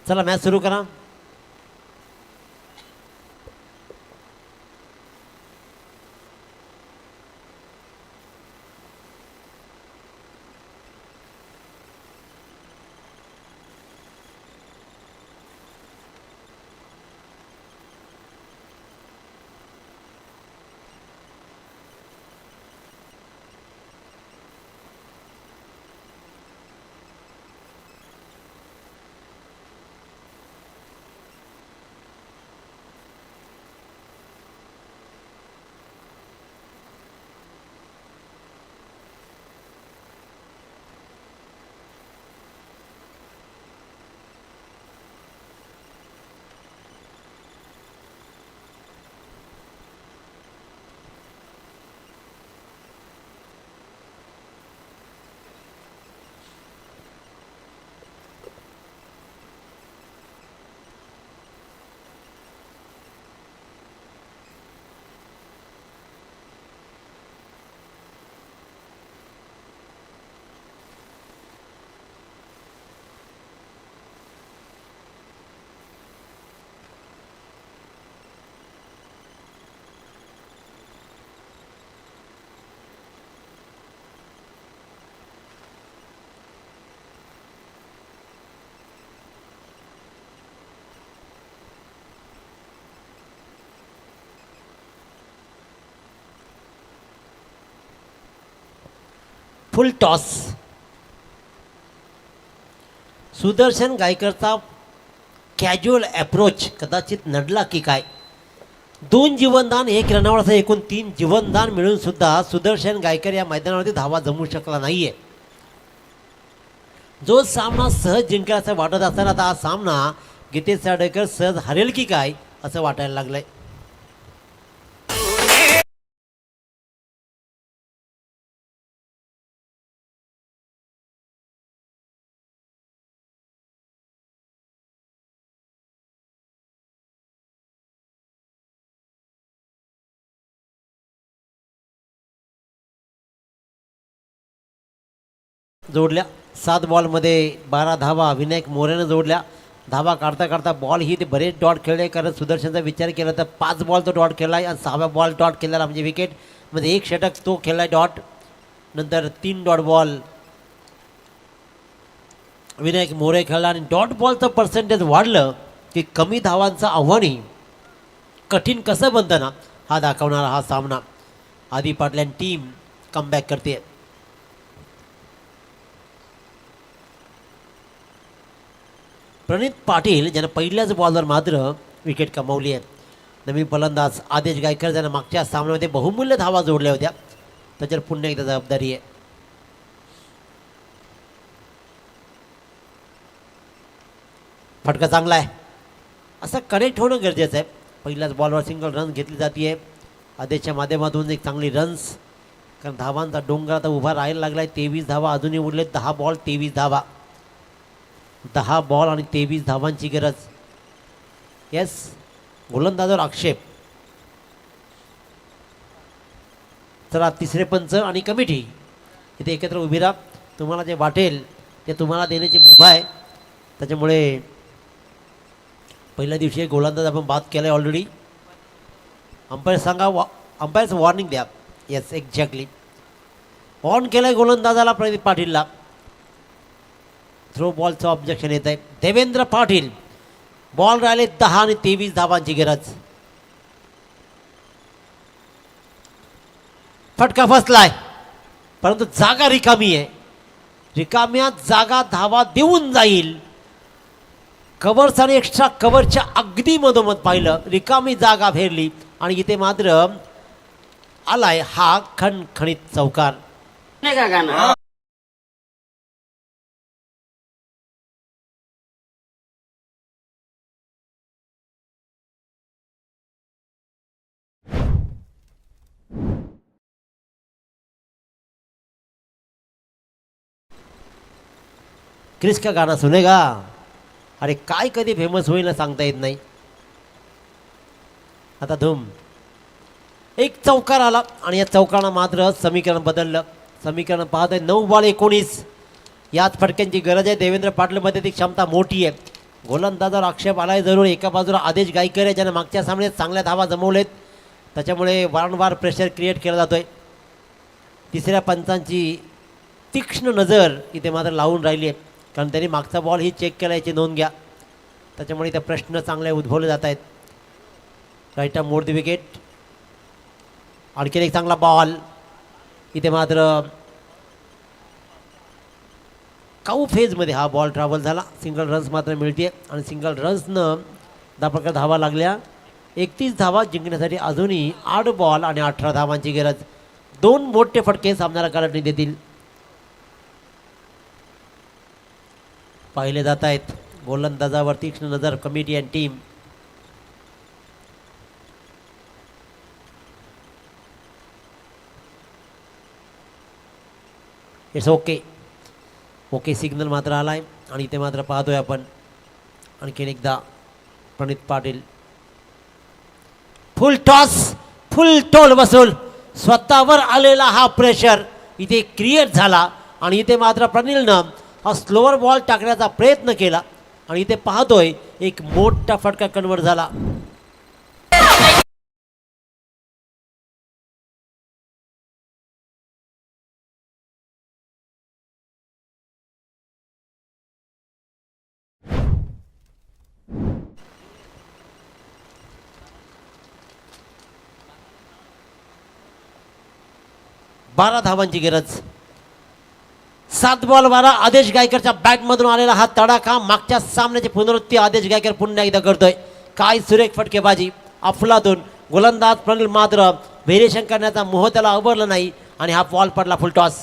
चला मॅच सुरू करा. Full toss. सुदर्शन गायकरचा कॅज्युअल अप्रोच कदाचित नडला की काय. 2 जीवनदान 1 रनावर असं एकूण 3 जीवनदान मिळून सुद्धा सुदर्शन गायकर या मैदानावरती धावा जमू शकला नाहीये. जो सामना सहज जिंकला असं वाटत असताना आता हा सामना गीतेश साडेकर सहज हरेल की काय असं वाटायला लागलंय. जोडल्या 7 बॉलमध्ये 12 धावा विनायक मोरेनं जोडल्या. धावा काढता काढता बॉल ही ते बरेच डॉट खेळले, कारण सुदर्शनचा विचार केला तर 5 बॉल तो डॉट खेळला आहे आणि 6व्या बॉल डॉट केलेला म्हणजे विकेट म्हणजे 1 षटक तो खेळला आहे डॉट. नंतर 3 डॉट बॉल विनायक मोरे खेळला आणि डॉट बॉलचं पर्सेंटेज वाढलं की कमी धावांचं आव्हानही कठीण कसं बनतं ना हा दाखवणारा हा सामना. आदी पाटलां टीम कमबॅक करते. प्रणित पाटील ज्यानं पहिल्याच बॉलवर मात्र विकेट कमावली आहे. नवीन फलंदाज आदेश गायकर ज्यानं मागच्या सामन्यामध्ये बहुमूल्य धावा जोडल्या होत्या त्याच्यावर पुन्हा एकदा जबाबदारी आहे. फटका चांगला आहे असं कनेक्ट होणं गरजेचं आहे. पहिल्याच बॉलवर सिंगल रन घेतली जाते. आदेशच्या माध्यमातून एक चांगली रन्स, कारण धावांचा डोंगर आता उभा राहायला लागला आहे. 23 धावा अजूनही उरले. 10 बॉल 23 धावा. 10 बॉल आणि 23 धावांची गरज. येस, गोलंदाजावर आक्षेप. चला तिसरे पंच आणि कमिटी इथे एकत्र उभी राहा. तुम्हाला जे वाटेल ते तुम्हाला देण्याची मुभा आहे. त्याच्यामुळे पहिल्या दिवशी गोलंदाज आपण बात केला आहे ऑलरेडी. अंपायर सांगा, अंपायरचं वॉर्निंग द्या. येस एक्झॅक्टली ऑन केलं आहे गोलंदाजाला प्रणित पाटीलला. थ्रो बॉलचं ऑब्जेक्शन येत आहे. देवेंद्र पाटील बॉल राहिले 10 आणि 23 धावांची गरज. फटका फसलाय परंतु जागा रिकामी आहे. रिकाम्या जागा धावा देऊन जाईल. कव्हर्स आणि एक्स्ट्रा कव्हरच्या अगदी मधोमध पाहिलं, रिकामी जागा फेरली आणि इथे मात्र आलाय हा खणखणीत चौकार. नाही का गाणं क्रिस का गाणं सुनेगा. अरे काय कधी फेमस होईल ना सांगता येत नाही. आता धूम एक चौकार आला आणि या चौकारानं मात्र समीकरण बदललं. समीकरण पाहत आहे 9 बॉल 19. याच फटक्यांची गरज आहे. देवेंद्र पाटीलमध्ये ती क्षमता मोठी आहे. गोलंदाजावर आक्षेप आलाय जरूर. एका बाजूला आदेश गायकर आहे ज्याने मागच्या सामन्यात चांगल्या धावा जमवलेत, त्याच्यामुळे वारंवार प्रेशर क्रिएट केला जातोय. तिसऱ्या पंचांची तीक्ष्ण नजर इथे मात्र लावून राहिली आहे, कारण त्यांनी मागचा बॉल ही चेक केला याची नोंद घ्या. त्याच्यामुळे इथे प्रश्न चांगले उद्भवले जात आहेत. Right arm mode the wicket. आणखीन एक चांगला बॉल. इथे मात्र काऊ फेजमध्ये हा बॉल ट्रॅव्हल झाला. सिंगल रन्स मात्र मिळते आणि सिंगल रन्सनं 10 प्रकार धावा लागल्या. 31 धावा जिंकण्यासाठी अजूनही 8 बॉल आणि 18 धावांची गरज. 2 मोठे फटके सामन्याला करंटने देतील पाहिले जात आहेत. गोलंदाजावर तीक्ष्ण नजर committee and team. It's okay. Okay signal मात्र आला आहे आणि इथे मात्र पाहतोय आपण आणखीन एकदा Pranit Patil. Full toss, full toss बसून स्वतःवर आलेला हा प्रेशर इथे क्रिएट झाला आणि इथे मात्र प्रणिलनं हा स्लोअर बॉल टाकण्याचा प्रयत्न केला आणि इथे पाहतोय एक मोठा फटका कन्वर्ट झाला. बारा धावांची गरज. 7 बॉल 12 आदेश गायकरच्या बॅटमधून आलेला हा तडाखा मागच्या सामन्याची पुनरावृत्ती आदेश गायकर पुन्हा एकदा करतोय. काय सुरेख फटकेबाजी अफलातून. गोलंदाज प्रणिल मात्र व्हेरिएशन करण्याचा मोह त्याला आवरला नाही आणि हा बॉल पडला फुल टॉस.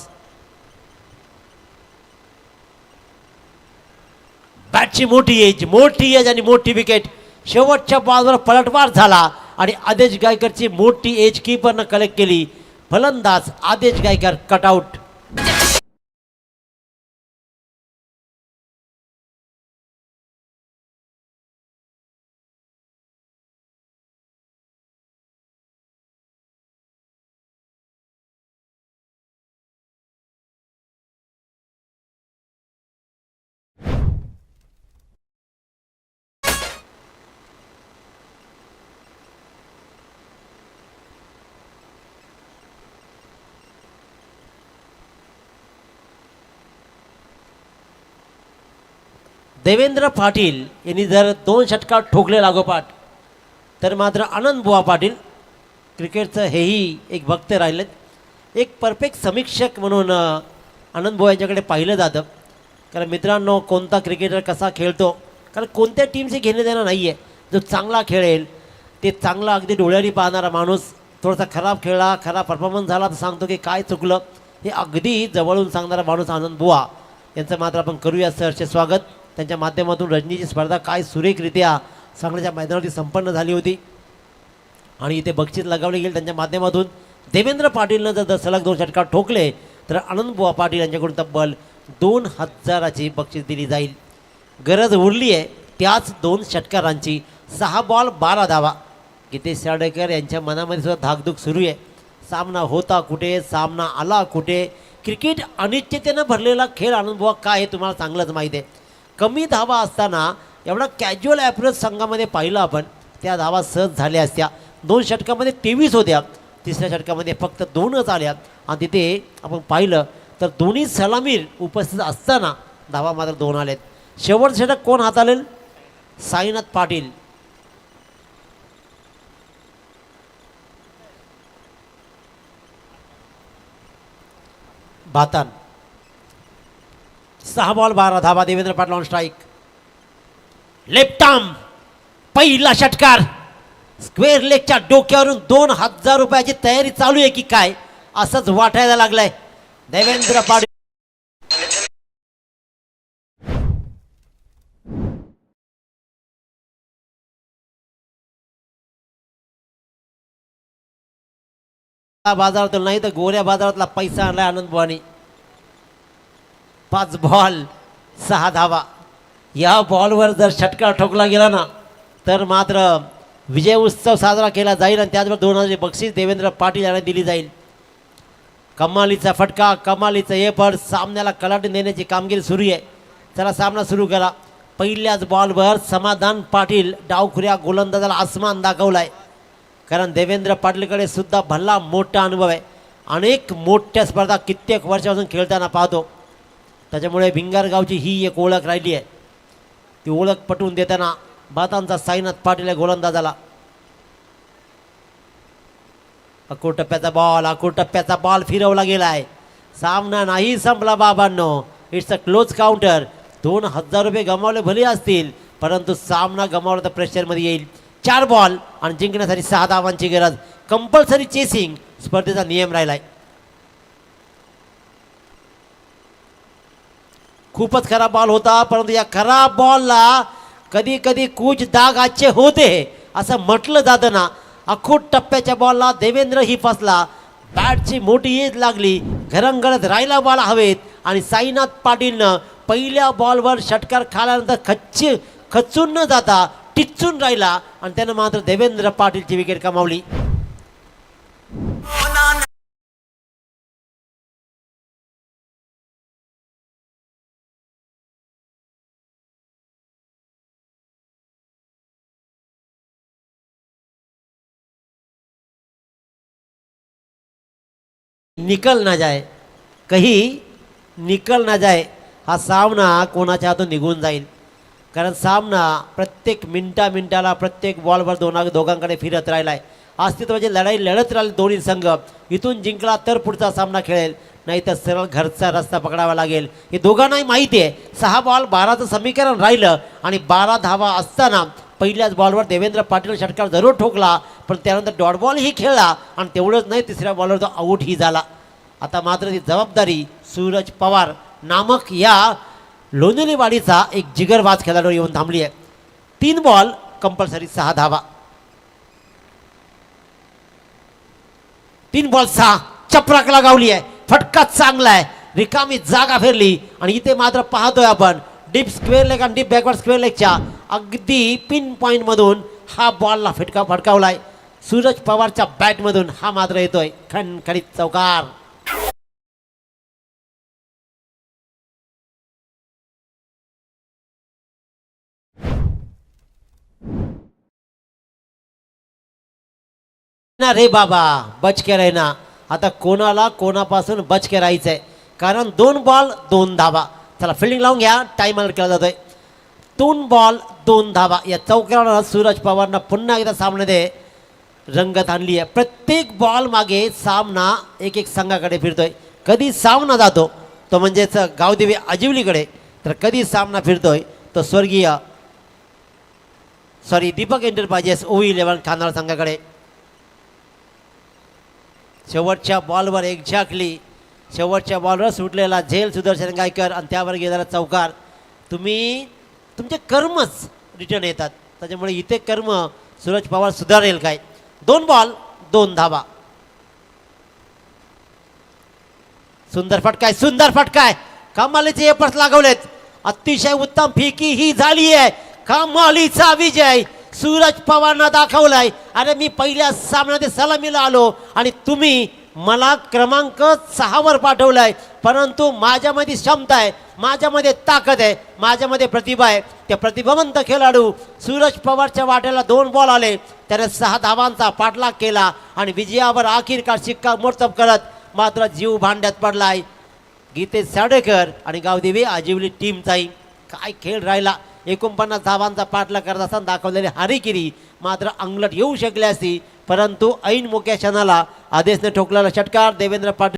बॅटची मोठी एज आणि मोठी विकेट. शेवटच्या बॉलवर पलटवार झाला आणि आदेश गायकरची मोठी एज कीपरनं कलेक्ट केली. फलंदाज आदेश गायकर कटआउट. देवेंद्र पाटील यांनी जर 2 षटकार ठोकले लागोपाठ तर मात्र आनंद बुवा पाटील क्रिकेटचं हेही एक भक्त राहिलेत. एक परफेक्ट समीक्षक म्हणून आनंद बुवा यांच्याकडे पाहिलं जातं. कारण मित्रांनो कोणता क्रिकेटर कसा खेळतो, कारण कोणत्या टीमचे घेणे देणं नाही आहे. जो चांगला खेळेल ते चांगला अगदी डोळ्याने पाहणारा माणूस, थोडासा खराब खेळला खराब परफॉर्मन्स झाला तर सांगतो की काय चुकलं, हे अगदी जवळून सांगणारा माणूस आनंद बुवा यांचं मात्र आपण करूया सहर्ष स्वागत. त्यांच्या माध्यमातून रजनीची स्पर्धा काय सुरेखरित्या सांगण्याच्या मैदानावरती संपन्न झाली होती आणि इथे बक्षीस लगावले गेले त्यांच्या माध्यमातून. देवेंद्र पाटीलनं जर सलग 2 षटकार ठोकले तर आनंदबुवा पाटील यांच्याकडून तब्बल 2000ची बक्षीस दिली जाईल. गरज उरली आहे त्याच 2 षटकारांची. 6 बॉल 12 धावा. गीतेश साडेकर यांच्या मनामध्ये सुद्धा धाकधूक सुरू आहे. सामना होता कुठे, सामना आला कुठे. क्रिकेट अनिश्चिततेनं भरलेला खेळ आनंदबुवा काय हे तुम्हाला चांगलंच माहीत आहे. कमी धावा असताना एवढा कॅज्युअल ॲप्रोच संघामध्ये पाहिलं आपण, त्या धावा सहज झाल्या असत्या. 2 षटकामध्ये 23 होत्या, 3ऱ्या षटकामध्ये फक्त 2च आल्या. आणि तिथे आपण पाहिलं तर दोन्ही सलामीर उपस्थित असताना धावा मात्र 2 आलेत. शेवटचं षटक कोण हाताळेल? साईनाथ पाटील. भातान. 6 बॉल 12 धावा. Devendra Patil on strike. Left arm पहिला षटकार. स्क्वेअर लेगच्या डोक्यावरून 2000 रुपयाची तयारी चालू आहे की काय असंच वाटायला लागलंय. देवेंद्र पाटील बाजारातून नाही तर गोऱ्या बाजारातला पैसा आणलाय आनंद बुवानी. 5 बॉल 6 धावा. या बॉलवर जर षटकार ठोकला गेला ना तर मात्र विजय उत्सव साजरा केला जाईल आणि त्याचबरोबर 2000ची बक्षीस देवेंद्र पाटील यांना दिली जाईल. कमालीचा फटका, कमालीचं हे पण सामन्याला कलाटून देण्याची कामगिरी सुरू आहे. चला सामना सुरू करा. पहिल्याच बॉलवर समाधान पाटील डावखुऱ्या गोलंदाजाला आसमान दाखवलाय. कारण देवेंद्र पाटीलकडे सुद्धा भल्ला मोठा अनुभव आहे. अनेक मोठ्या स्पर्धा कित्येक वर्षापासून खेळताना पाहतो. त्याच्यामुळे भिंगारगावची ही एक ओळख राहिली आहे. ती ओळख पटवून देताना भातांचा साईनाथ पाटील गोलंदाजाला. अकोटप्प्याचा बॉल फिरवला गेलाय. सामना नाही संपला बाबांनो. It's a close counter. 2000 रुपये गमावले भले असतील परंतु सामना गमावला तर प्रेशरमध्ये येईल. 4 बॉल आणि जिंकण्यासाठी 6 धावांची गरज. कंपल्सरी चेसिंग स्पर्धेचा नियम राहिलाय. खूपच खराब बॉल होता परंतु या खराब बॉलला कधी कधी कुछ दाग आजचे होते असं म्हटलं जातं ना. अखूट टप्प्याच्या बॉलला देवेंद्र ही फसला. बॅटची मोठी एज लागली. घरंगळत राहिला बॉल हवेत आणि साईनाथ पाटीलनं पहिल्या बॉलवर षटकार खाल्यानंतर खचून न जाता टिचून राहिला आणि त्यानं मात्र देवेंद्र पाटीलची विकेट कमावली. निकल ना जाए, कहीं निकल ना जाए. हा सामना कोणाच्या हातून निघून जाईल. कारण सामना प्रत्येक मिनिटाला प्रत्येक बॉलवर दोघांकडे फिरत राहिलाय. अस्तित्वाची लढाई लढत राहिले दोन्ही संघ. इथून जिंकला तर पुढचा सामना खेळेल, नाही तर सरळ घरचा रस्ता पकडावा लागेल. हे दोघांनाही माहिती आहे. 6 बॉल 12चं समीकरण राहिलं आणि 12 धावा असताना पहिल्याच बॉलवर देवेंद्र पाटील षटकार जरूर ठोकला, पण त्यानंतर डॉट बॉलही खेळला आणि तेवढंच नाही, तिसऱ्या बॉलवर तो आऊटही झाला. आता मात्र ती जबाबदारी सूरज पवार नामक या लोणेलीवाडीचा एक जिगरबाज खेळाडू येऊन थांबली आहे. 3 बॉल कंपल्सरी 6 धावा. 3 बॉल 6 चपराकला गावली आहे. फटका चांगला आहे, रिकामी जागा फिरली आणि इथे मात्र पाहतोय आपण डीप स्क्वेअर लेग आणि डीप बॅकवर्ड स्क्वेअर लेगच्या अगदी पिन पॉइंट मधून हा बॉलला फटकावलाय. सूरज पवारच्या बॅटमधून हा मात्र येतोय खणखणीत चौकार. ना रे बाबा बच के रहना. आता कोणाला कोणापासून बच के राहायचंय, कारण 2 बॉल 2 धावा. चला फिल्डिंग लावून घ्या, टाइमर केला जातोय. 2 बॉल 2 धावा या चौकाराला सूरज पवारनं पुन्हा एकदा सामन्यामध्ये रंगत आणली आहे. प्रत्येक बॉल मागे सामना एक एक संघाकडे फिरतोय. कधी सामना जातो तो म्हणजेच गावदेवी आजिवलीकडे, तर कधी सामना फिरतोय तो दीपक एंटरप्राइजेस OE11 खानाळ संघाकडे. शेवटच्या बॉलवर शेवटच्या बॉलवर सुटलेला झेल सुदर्शन गायकर आणि त्यावर गेलेला चौकार. तुमचे कर्मच रिटर्न येतात, त्याच्यामुळे इथे कर्म सूरज पवार सुधारेल काय. 2 बॉल 2 धावा. सुंदर फटकाय कमालीचे एपर्स लागवलेत. अतिशय उत्तम फेकी ही झाली आहे. कमालीचा विजय सूरज पवारनं दाखवलाय. अरे मी पहिल्या सामन्यात सलामीला आलो आणि तुम्ही मला क्रमांक 6 वर पाठवलाय, परंतु माझ्यामध्ये क्षमता आहे, माझ्यामध्ये ताकद आहे, माझ्यामध्ये प्रतिभा आहे. त्या प्रतिभावंत खेळाडू सूरज पवारच्या वाट्याला 2 बॉल आले, त्याने 6 धावांचा पाठलाग केला आणि विजयावर अखेरकार शिक्कामोर्तब करत मात्र जीव भांड्यात पडलाय. गीतेश साडेकर आणि गावदेवी आजिवली टीमचाही काय खेळ राहिला. 49 धावांचा पाठलाग करत असताना दाखवलेली हारीगिरी मात्र अंगलट येऊ शकली असती, परंतु ऐन मोक्या क्षणाला आदेशने ठोकलेला षटकार देवेंद्र पाटील